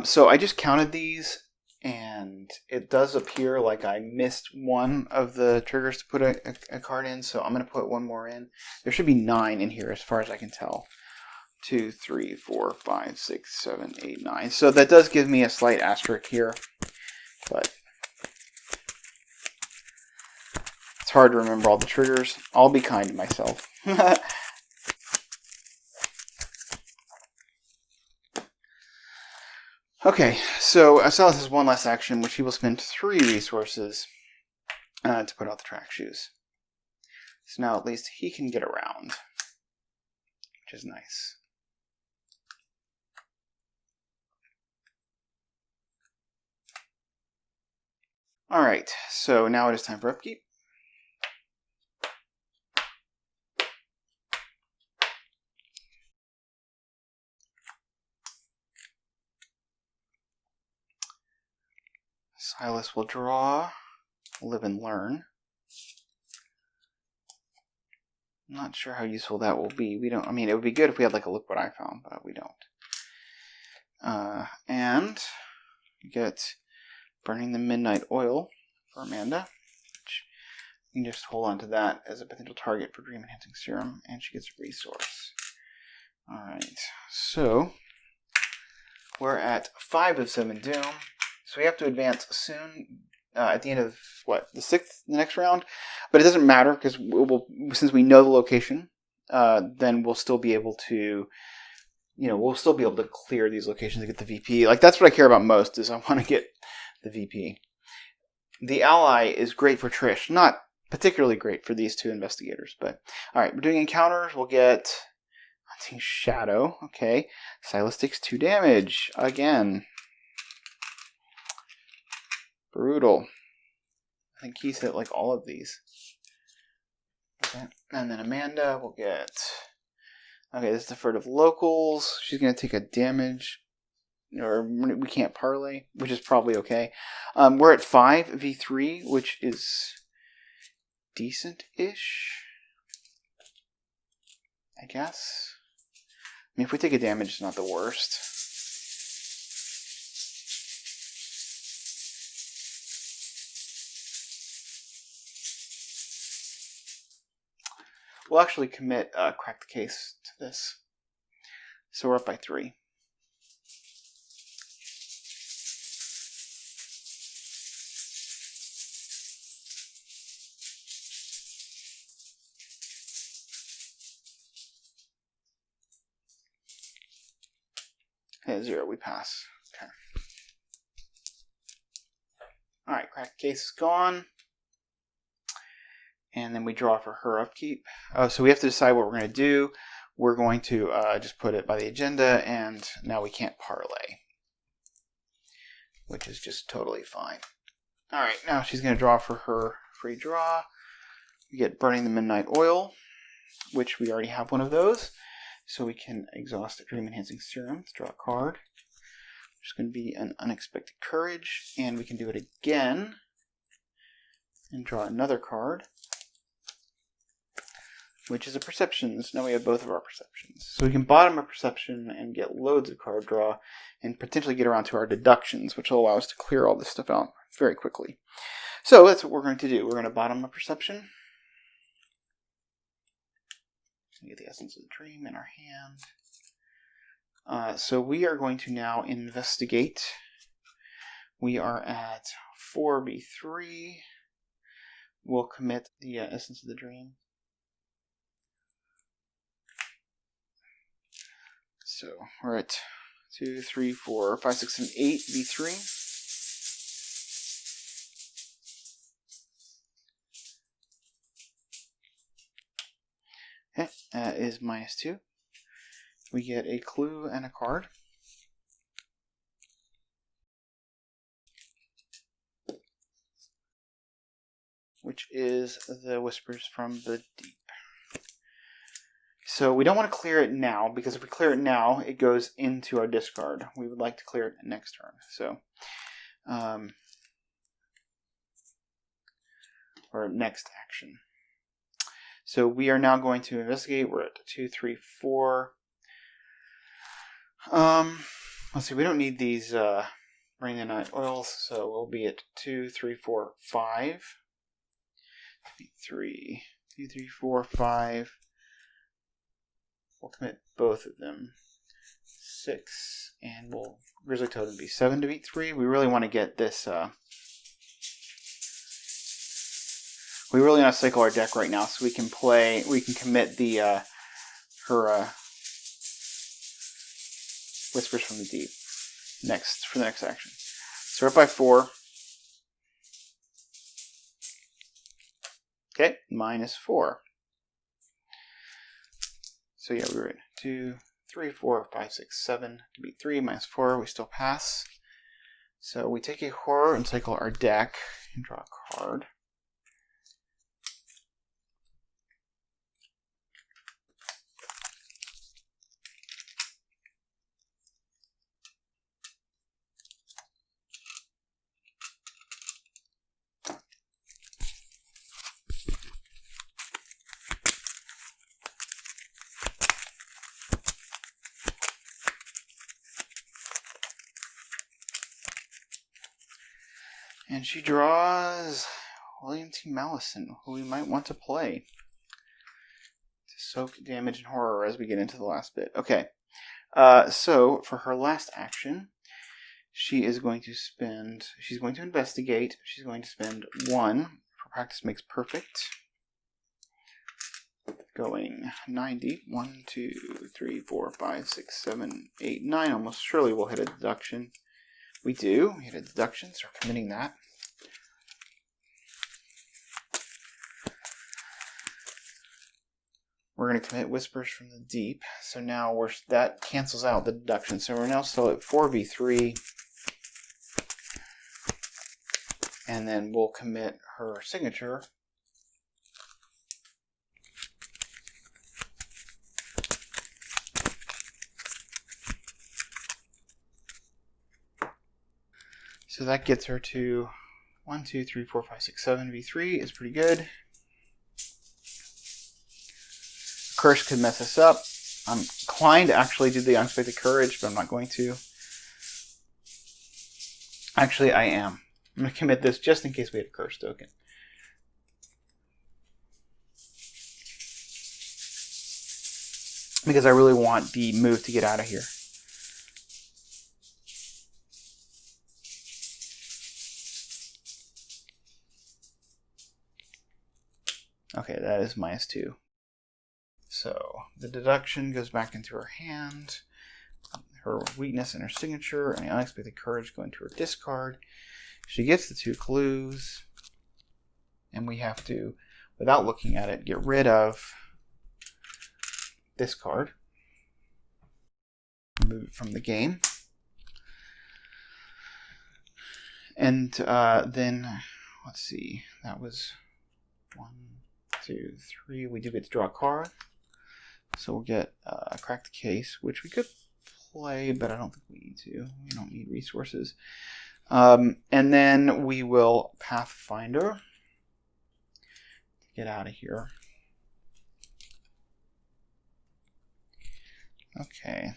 So I just counted these, and it does appear like I missed one of the triggers to put a card in, so I'm going to put one more in. There should be 9 in here as far as I can tell. 2, 3, 4, 5, 6, 7, 8, 9. So that does give me a slight asterisk here, but it's hard to remember all the triggers. I'll be kind to myself. Okay, so Silas has one last action, which he will spend 3 resources to put out the track shoes. So now at least he can get around, which is nice. Alright, so now it is time for upkeep. Silas will draw, live and learn. I'm not sure how useful that will be. We don't. I mean, it would be good if we had like a look what I found, but we don't. And we get burning the midnight oil for Amanda, which you can just hold on to that as a potential target for dream enhancing serum, and she gets a resource. All right, so we're at 5 of 7 doom. So we have to advance soon, at the end of, the 6th, the next round? But it doesn't matter, because since we know the location, then we'll still be able to, clear these locations and get the VP. Like, that's what I care about most, is I want to get the VP. The ally is great for Trish, not particularly great for these 2 investigators, but, alright, we're doing encounters. We'll get Hunting Shadow, okay. Silas takes 2 damage, again. Brutal. I think he's hit like all of these. Okay. And then Amanda will get... Okay, this is the furtive locals. She's going to take a damage. Or we can't parlay, which is probably okay. We're at 5 v3, which is decent-ish, I guess. I mean, if we take a damage, it's not the worst. We'll actually commit crack the case to this. So we're up by 3. Okay, 0, we pass. Okay. Alright, crack the case is gone. And then we draw for her upkeep. So we have to decide what we're going to do. We're going to just put it by the agenda, and now we can't parlay, which is just totally fine. All right, now she's going to draw for her free draw. We get Burning the Midnight Oil, which we already have one of those. So we can exhaust a Dream Enhancing Serum to draw a card. There's going to be an Unexpected Courage, and we can do it again and draw another card, which is a Perceptions. Now we have both of our Perceptions. So we can bottom a Perception and get loads of card draw and potentially get around to our Deductions, which will allow us to clear all this stuff out very quickly. So that's what we're going to do. We're going to bottom a Perception. Get the Essence of the Dream in our hand. So we are going to now investigate. We are at 4b3. We'll commit the Essence of the Dream. So we're at 2, 3, 4, 5, 6, and 8 v3. Okay, that is -2. We get a clue and a card. Which is the Whispers from the Deep. So we don't want to clear it now, because if we clear it now, it goes into our discard. We would like to clear it next turn. So, or next action. So we are now going to investigate. We're at 2, 3, 4. Let's see. We don't need these Bring the Night Oils, so we'll be at 2, 3, 4, 5. 3, 2, 3, 4, 5. We'll commit both of them. 6, and we'll Grizzly Toad would be 7 to beat 3. We really want to get this. We really want to cycle our deck right now, so we can play. We can commit the her Whispers from the Deep next for the next action. So we're up by 4. Okay, -4. So yeah, we were at 2, 3, 4, 5, 6, 7 to beat 3, -4. We still pass. So we take a horror and cycle our deck and draw a card. And she draws William T. Mallison, who we might want to play to soak damage and horror as we get into the last bit. Okay, so for her last action, she is going to spend. She's going to investigate. She's going to spend 1 for Practice Makes Perfect. Going 9 deep. 1, 2, 3, 4, 5, 6, 7, 8, 9. Almost surely we'll hit a deduction. We do. We hit a deduction, so we're committing that. We're going to commit Whispers from the Deep. So now that cancels out the deduction. So we're now still at 4v3. And then we'll commit her signature. So that gets her to 1, 2, 3, 4, 5, 6, 7 v3 is pretty good. Curse could mess us up. I'm inclined to actually do the Unexpected Courage, but I'm not going to. Actually, I am. I'm going to commit this just in case we had a curse token. Because I really want the move to get out of here. Okay, that is -2. So the deduction goes back into her hand. Her weakness and her signature and the Unexpected Courage go into her discard. She gets the 2 clues. And we have to, without looking at it, get rid of this card. Remove it from the game. And then, let's see, that was 1, 2, 3. We do get to draw a card. So we'll get Crack the Case, which we could play, but I don't think we need to. We don't need resources. And then we will Pathfinder to get out of here. Okay.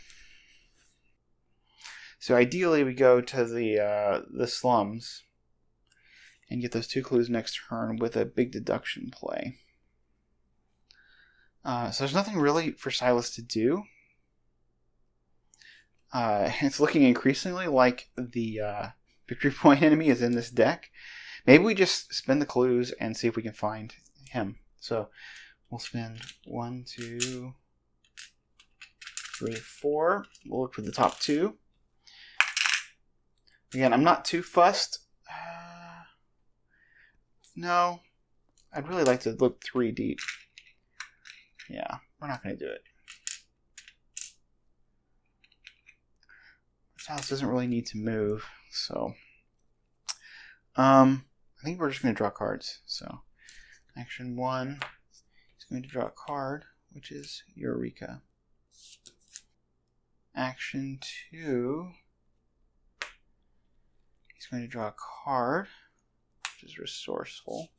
So ideally we go to the slums and get those 2 clues next turn with a big deduction play. So there's nothing really for Silas to do. It's looking increasingly like the victory point enemy is in this deck. Maybe we just spend the clues and see if we can find him. So we'll spend 1, 2, 3, 4. We'll look for the top 2. Again, I'm not too fussed. No, I'd really like to look 3 deep. Yeah, we're not going to do it. Silas doesn't really need to move, so I think we're just going to draw cards. So action 1 is going to draw a card, which is Eureka. Action 2, he's going to draw a card, which is Resourceful.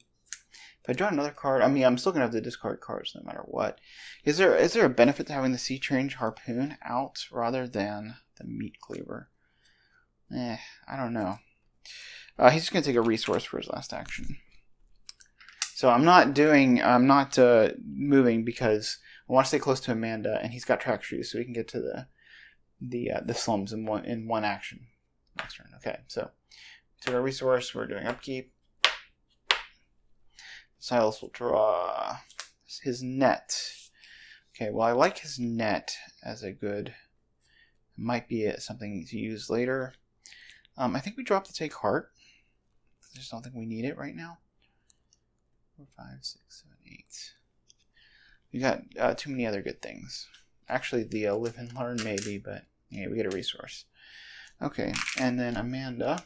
If I draw another card, I mean, I'm still going to have to discard cards no matter what. Is there a benefit to having the Sea Change Harpoon out rather than the Meat Cleaver? I don't know. He's just going to take a resource for his last action. So I'm not moving because I want to stay close to Amanda, and he's got track shoes, so we can get to the slums in one action. Next turn. Okay, so to our resource, we're doing upkeep. Silas will draw his net. Okay, well, I like his net as a good. Might be something to use later. I think we drop the Take Heart. I just don't think we need it right now. 4, 5, 6, 7, 8. We got too many other good things. Actually, the Live and Learn maybe, but yeah, we get a resource. Okay, and then Amanda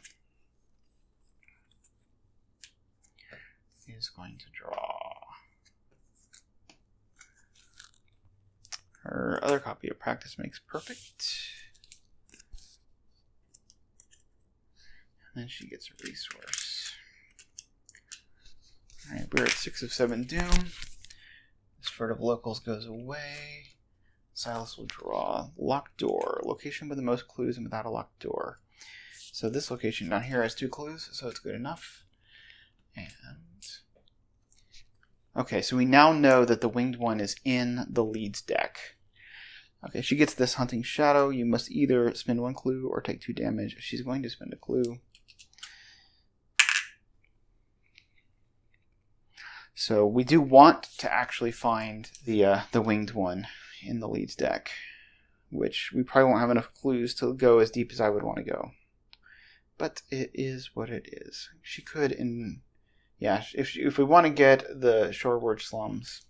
is going to draw her other copy of Practice Makes Perfect. And then she gets a resource. Alright, we're at 6 of 7 Doom. This Furtive Locals goes away. Silas will draw Locked Door. Location with the most clues and without a locked door. So this location down here has 2 clues, so it's good enough. And okay, so we now know that the winged one is in the leads deck. Okay, she gets this Hunting Shadow. You must either spend 1 clue or take 2 damage. She's going to spend a clue. So we do want to actually find the winged one in the leads deck, which we probably won't have enough clues to go as deep as I would want to go. But it is what it is. She could, yeah, if we want to get the Shoreward Slums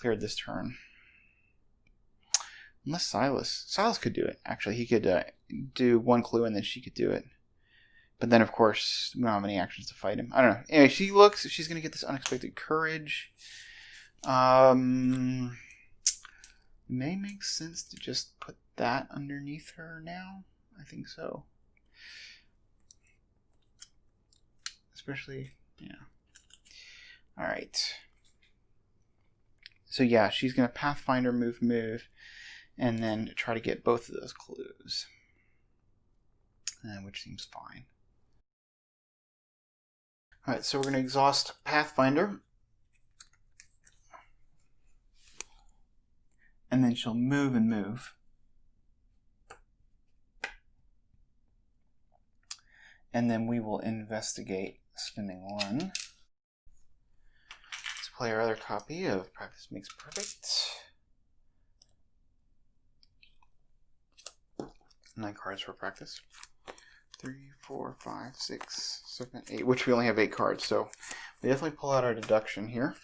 cleared this turn. Unless Silas could do it. Actually, he could do 1 clue and then she could do it. But then, of course, we don't have any actions to fight him. I don't know. Anyway, she's going to get this Unexpected Courage. May make sense to just put that underneath her now. I think so. Especially, yeah. Alright. So yeah, she's going to Pathfinder, move, and then try to get both of those clues. Which seems fine. Alright, so we're going to exhaust Pathfinder. And then she'll move and move. And then we will investigate, spending 1. Let's play our other copy of Practice Makes Perfect. 9 cards for practice. 3, 4, 5, 6, 7, 8, which we only have 8 cards, so we definitely pull out our deduction here.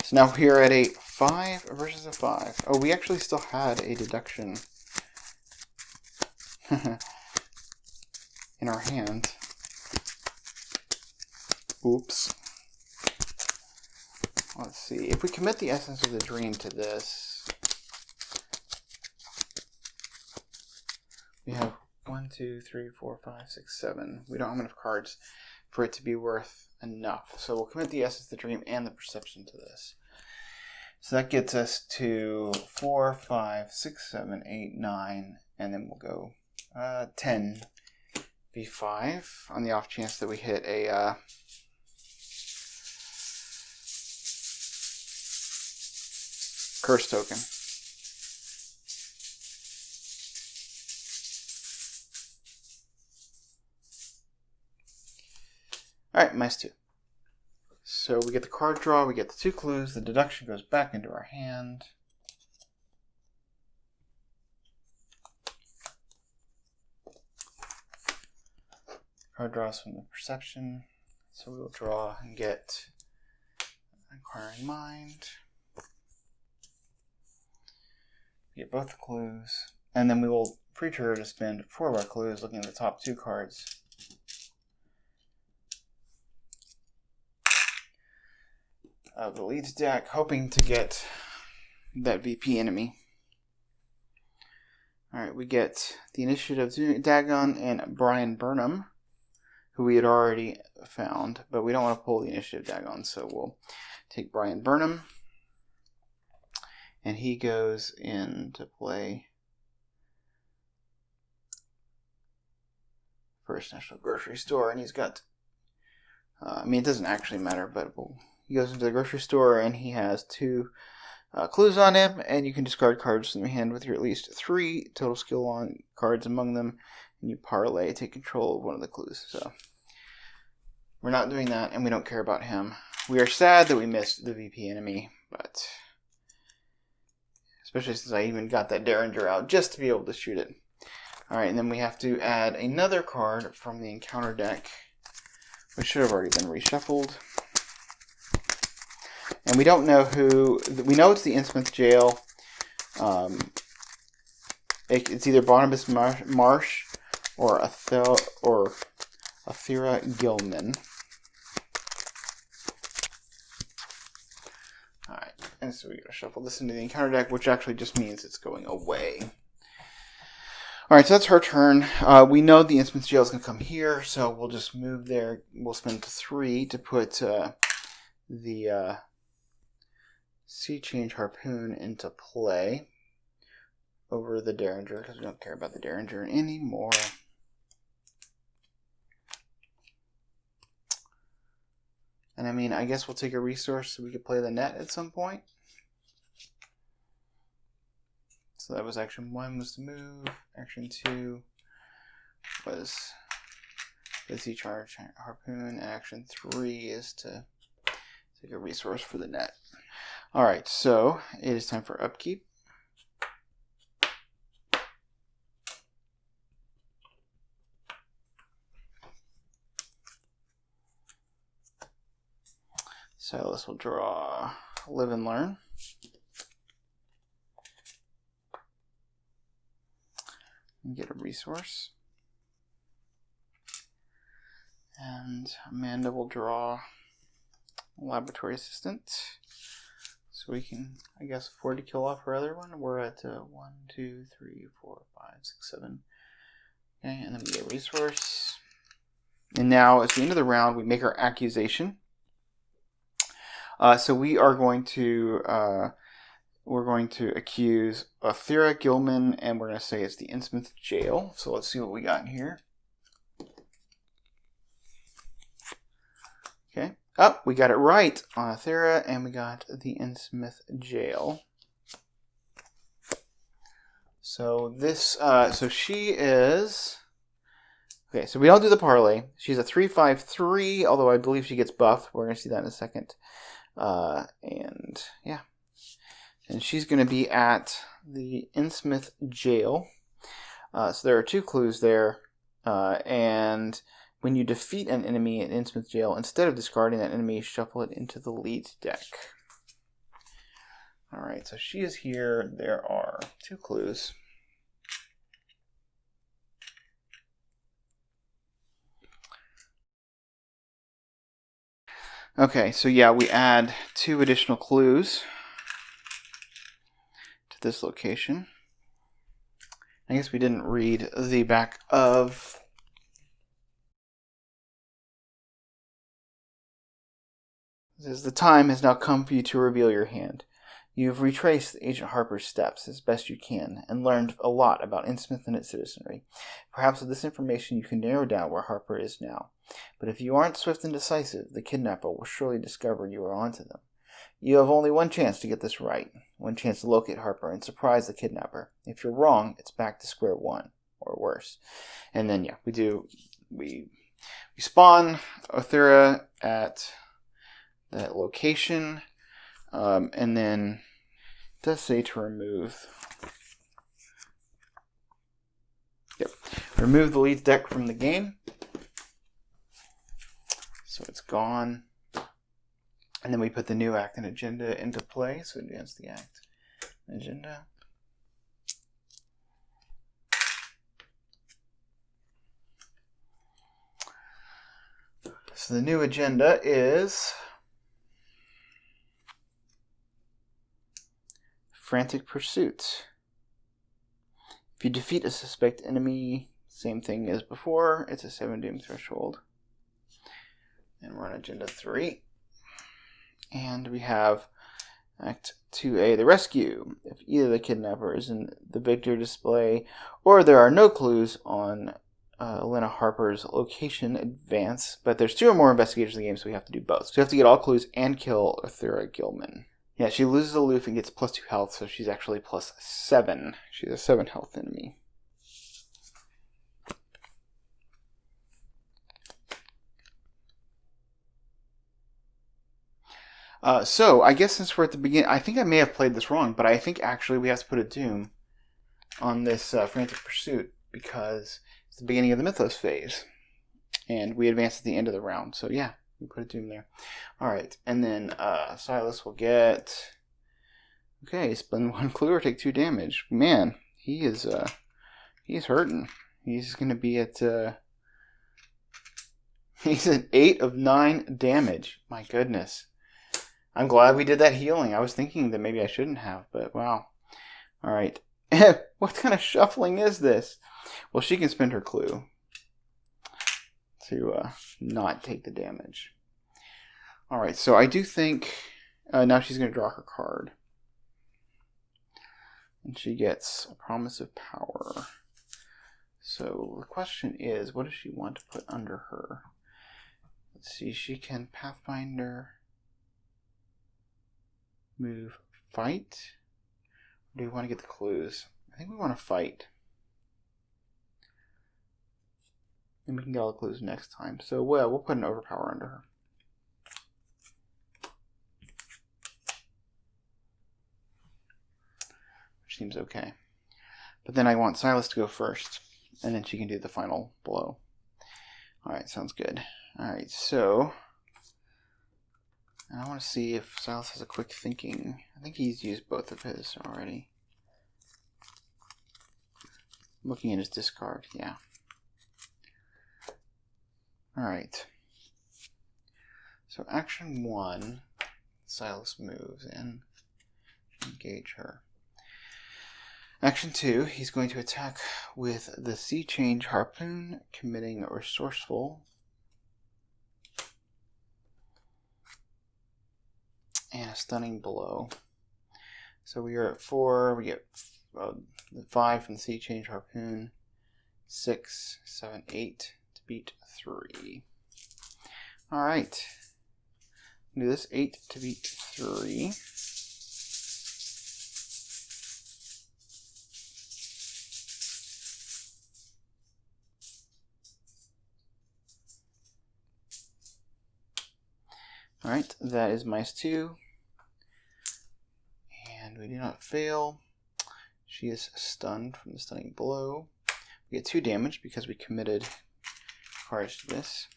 So now here at a 5 versus a 5. Oh, we actually still had a deduction in our hand. Oops. Let's see. If we commit the Essence of the Dream to this, we have 1, 2, 3, 4, 5, 6, 7. We don't have enough cards for it to be worth enough. So we'll commit the Essence of the Dream and the Perception to this. So that gets us to 4, 5, 6, 7, 8, 9, and then we'll go 10 B5 on the off chance that we hit a curse token. Alright, -2. So we get the card draw, we get the 2 clues, the deduction goes back into our hand. Card draws from the Perception. So we'll draw and get Inquiring Mind. Get both the clues. And then we will free-trigger to spend 4 of our clues looking at the top 2 cards. Of the leads deck, hoping to get that VP enemy. Alright, we get the initiative of Dagon and Brian Burnham, who we had already found, but we don't want to pull the initiative Dagon, so we'll take Brian Burnham, and he goes into play First National Grocery Store, and he's got, it doesn't actually matter, but he goes into the grocery store, and he has 2 clues on him, and you can discard cards from your hand with your at least 3 total skill on cards among them, and you parlay, take control of one of the clues. So we're not doing that, and we don't care about him. We are sad that we missed the VP enemy, but especially since I even got that Derringer out just to be able to shoot it. Alright, and then we have to add another card from the encounter deck, which should have already been reshuffled. And we don't know who. We know it's the Innsmouth Jail. It's either Barnabas Marsh or Athira Gilman. Alright, and so we gotta shuffle this into the encounter deck, which actually just means it's going away. Alright, so that's her turn. We know the Innsmouth Jail is going to come here, so we'll just move there. We'll spend 3 to put the Sea Change Harpoon into play over the Derringer, because we don't care about the Derringer anymore. And I guess we'll take a resource so we could play the net at some point. So that was action 1 was to move. Action 2 was the Sea Change Harpoon. And action 3 is to take a resource for the net. Alright, so it is time for upkeep. Silas will draw Live and Learn. And get a resource. And Amanda will draw Laboratory Assistant. So we can, I guess, afford to kill off her other one. We're at 1, 2, 3, 4, 5, 6, 7. Okay, and then we get a resource. And now, at the end of the round, we make our accusation. So we are going to accuse Athira Gilman, and we're going to say it's the Innsmouth Jail. So let's see what we got in here. Okay. Oh, we got it right on Athira, and we got the Innsmouth Jail. So this, so she is. Okay, so we don't do the parlay. She's a 3/5/3, although I believe she gets buffed. We're going to see that in a second. And yeah. And she's going to be at the Innsmouth Jail. So there are 2 clues there. And when you defeat an enemy in Innsmouth Jail, instead of discarding that enemy, shuffle it into the lead deck. Alright, so she is here. There are 2 clues. Okay, so yeah, we add 2 additional clues to this location. I guess we didn't read the back of It says, the time has now come for you to reveal your hand. You have retraced Agent Harper's steps as best you can and learned a lot about Innsmouth and its citizenry. Perhaps with this information you can narrow down where Harper is now. But if you aren't swift and decisive, the kidnapper will surely discover you are onto them. You have only one chance to get this right, one chance to locate Harper and surprise the kidnapper. If you're wrong, it's back to square one, or worse. And then, yeah, we spawn Othira at that location, and then it does say to remove. Yep, remove the lead deck from the game. So it's gone. And then we put the new act and agenda into play. So advance the act and agenda. So the new agenda is frantic pursuit. If you defeat a suspect enemy, same thing as before, it's a 7 doom threshold. And we're on agenda 3. And we have Act 2A, the rescue. If either the kidnapper is in the victor display or there are no clues on Elina Harper's location, advance. But there's 2 or more investigators in the game, so we have to do both. So we have to get all clues and kill Arthura Gilman. Yeah, she loses aloof and gets +2 health, so she's actually +7. She's a 7 health enemy. So, I guess since we're at the beginning, I think I may have played this wrong, but I think actually we have to put a doom on this Frantic Pursuit because it's the beginning of the Mythos phase. And we advance at the end of the round, so yeah, we put a doom there. Alright, and then Silas will get... Okay, spend 1 clue or take 2 damage. Man, he's hurting. He's going to be at... he's at 8 of 9 damage. My goodness. I'm glad we did that healing. I was thinking that maybe I shouldn't have, but wow. Alright. What kind of shuffling is this? Well, she can spend her clue to not take the damage. Alright, so I do think now she's going to draw her card. And she gets a promise of power. So the question is, what does she want to put under her? Let's see, she can Pathfinder... move, fight. Or do we want to get the clues? I think we want to fight. And we can get all the clues next time. So we'll put an overpower under her. Which seems okay. But then I want Silas to go first. And then she can do the final blow. Alright, sounds good. Alright, so... And I want to see if Silas has a quick thinking. I think he's used both of his already. Looking at his discard, yeah. Alright. So action 1, Silas moves in. Engage her. Action 2, he's going to attack with the Sea Change Harpoon, committing a resourceful. And a stunning blow. So we are at 4. We get 5 from the Sea Change Harpoon. 6, 7, 8 to beat 3. Alright. Do this 8 to beat 3. Alright, that is -2. And we do not fail. She is stunned from the stunning blow. We get 2 damage because we committed cards to this.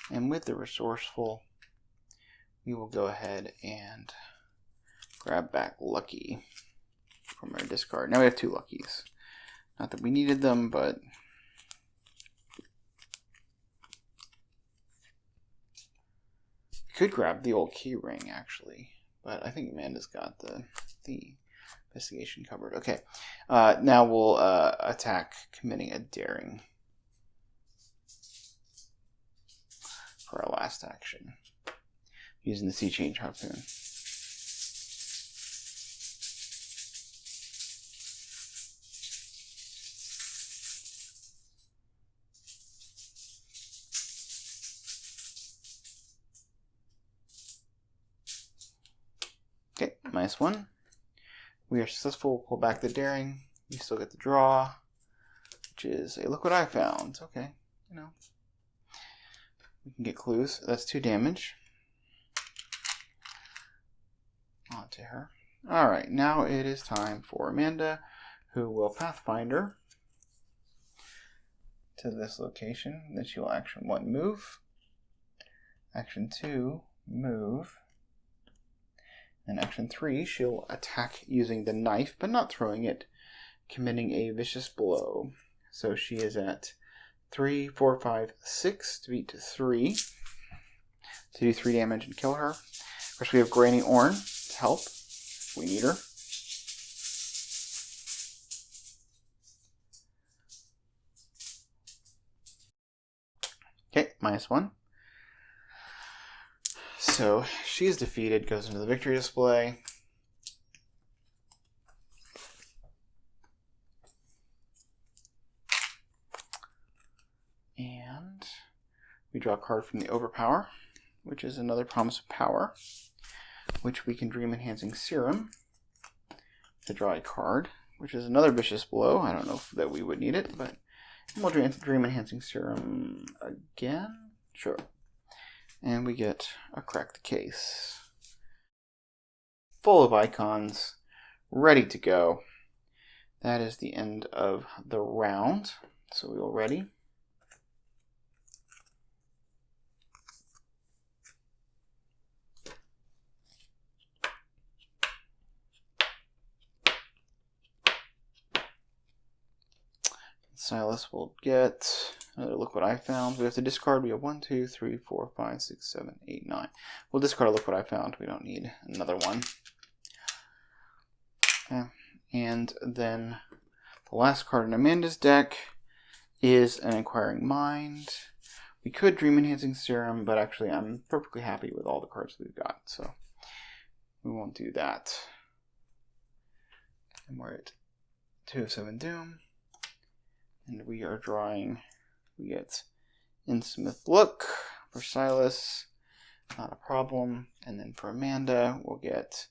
And with the resourceful, we will go ahead and grab back Lucky from our discard. Now we have 2 Luckies. Not that we needed them, but... could grab the old key ring, actually. But I think Amanda's got the investigation covered. Okay. Now we'll attack committing a daring for our last action. Using the Sea Change Harpoon. Okay, -1. We are successful. Pull back the daring. We still get the draw, which is a look what I found. Okay, you know. We can get clues. That's 2 damage. Onto her. Alright, now it is time for Amanda, who will Pathfinder to this location. Then she will action 1, move. Action 2, move. And action 3, she'll attack using the knife, but not throwing it, committing a vicious blow. So she is at 3, 4, 5, 6 to beat 3. To do 3 damage and kill her. Of course, we have Granny Orn to help if we need her. Okay, -1. So she's defeated, goes into the victory display. And we draw a card from the Overpower, which is another Promise of Power, which we can Dream Enhancing Serum to draw a card, which is another Vicious Blow. I don't know if that we would need it, but we'll Dream Enhancing Serum again. Sure. And we get a Crack the Case. Full of icons, ready to go. That is the end of the round. So we will ready. Silas will get another Look What I Found. We have to discard. We have 1, 2, 3, 4, 5, 6, 7, 8, 9. We'll discard a Look What I Found. We don't need another one. Okay. And then the last card in Amanda's deck is an Inquiring Mind. We could Dream Enhancing Serum, but actually I'm perfectly happy with all the cards we've got, so we won't do that. And we're at 2 of 7 Doom. And we are drawing, we get Innsmouth Look for Silas, not a problem. And then for Amanda, we'll get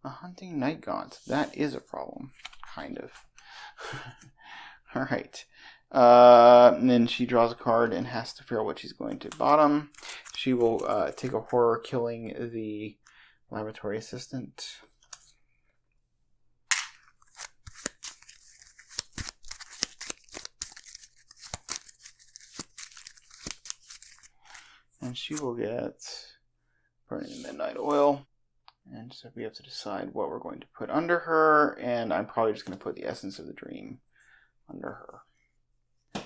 a Hunting Night Gaunt. That is a problem, kind of. All right. And then she draws a card and has to figure out what she's going to bottom. She will take a horror, killing the laboratory assistant. And she will get Burning the Midnight Oil. And so we have to decide what we're going to put under her. And I'm probably just going to put the Essence of the Dream under her.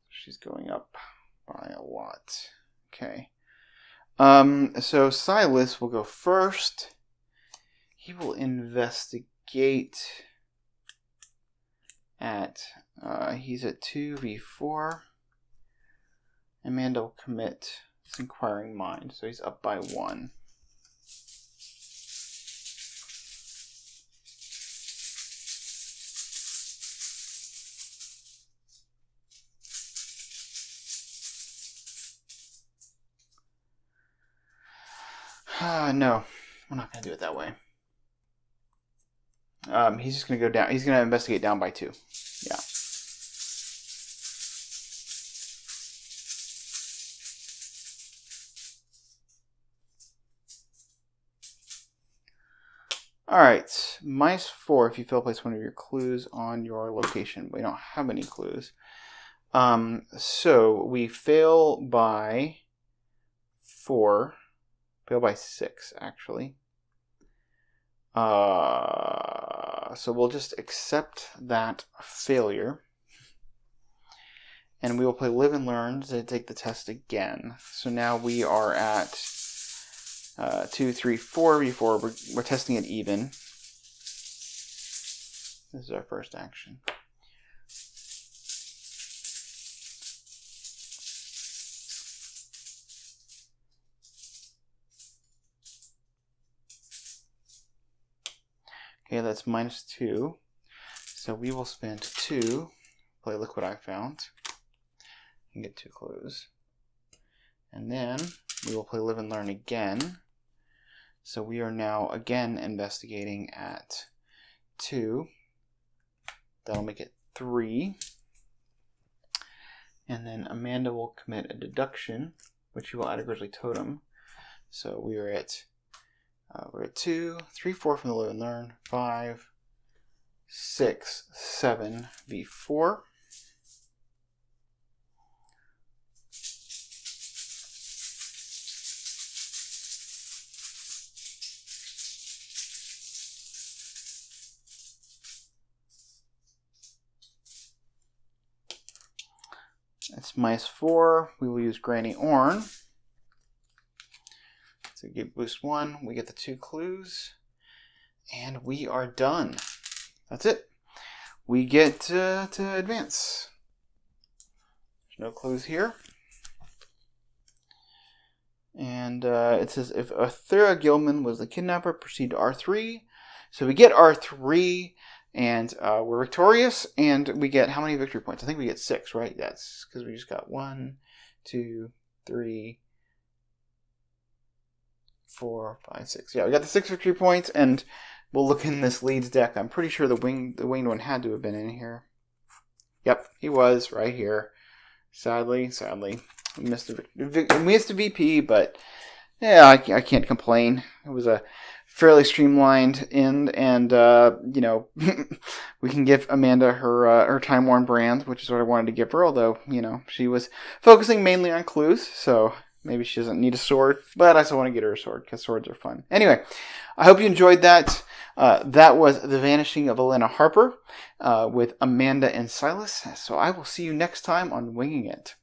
She's going up by a lot. Okay. So Silas will go first. He will investigate at... he's at 2v4. Amanda will commit his Inquiring Mind, so he's up by 1. No, we're not going to do it that way. He's just going to go down. He's going to investigate down by 2. Yeah. Alright, -4 if you fail to place one of your clues on your location. We don't have any clues. So we fail by 4. Fail by 6, actually. So we'll just accept that failure. And we will play Live and Learn to take the test again. So now we are at 2, 3, 4 before we're testing it even. This is our first action. Okay, that's -2. So we will spend 2, play Look What I Found, and get 2 clues. And then we will play Live and Learn again. So we are now again investigating at 2. That'll make it 3. And then Amanda will commit a deduction, which she will add a Grizzly Totem. So we are at we're at 2, 3, 4 from the Live and Learn, 5, 6, 7, V4. That's -4. We will use Granny Orn. So get boost 1. We get the 2 clues. And we are done. That's it. We get to advance. There's no clues here. And it says, if Athera Gilman was the kidnapper, proceed to R3. So we get R3. And we're victorious, and we get how many victory points? I think we get 6, right? That's because we just got 1, 2, 3, 4, 5, 6. Yeah, we got the 6 victory points, and we'll look in this Leeds deck. I'm pretty sure the winged one had to have been in here. Yep, he was right here. Sadly, we missed a VP, but yeah, I can't complain. It was a fairly streamlined end, and you know, we can give Amanda her time-worn brand, which is what I wanted to give her, although, you know, she was focusing mainly on clues, so maybe she doesn't need a sword, but I still want to get her a sword, because swords are fun. Anyway, I hope you enjoyed that. That was The Vanishing of Elina Harper with Amanda and Silas, so I will see you next time on Winging It.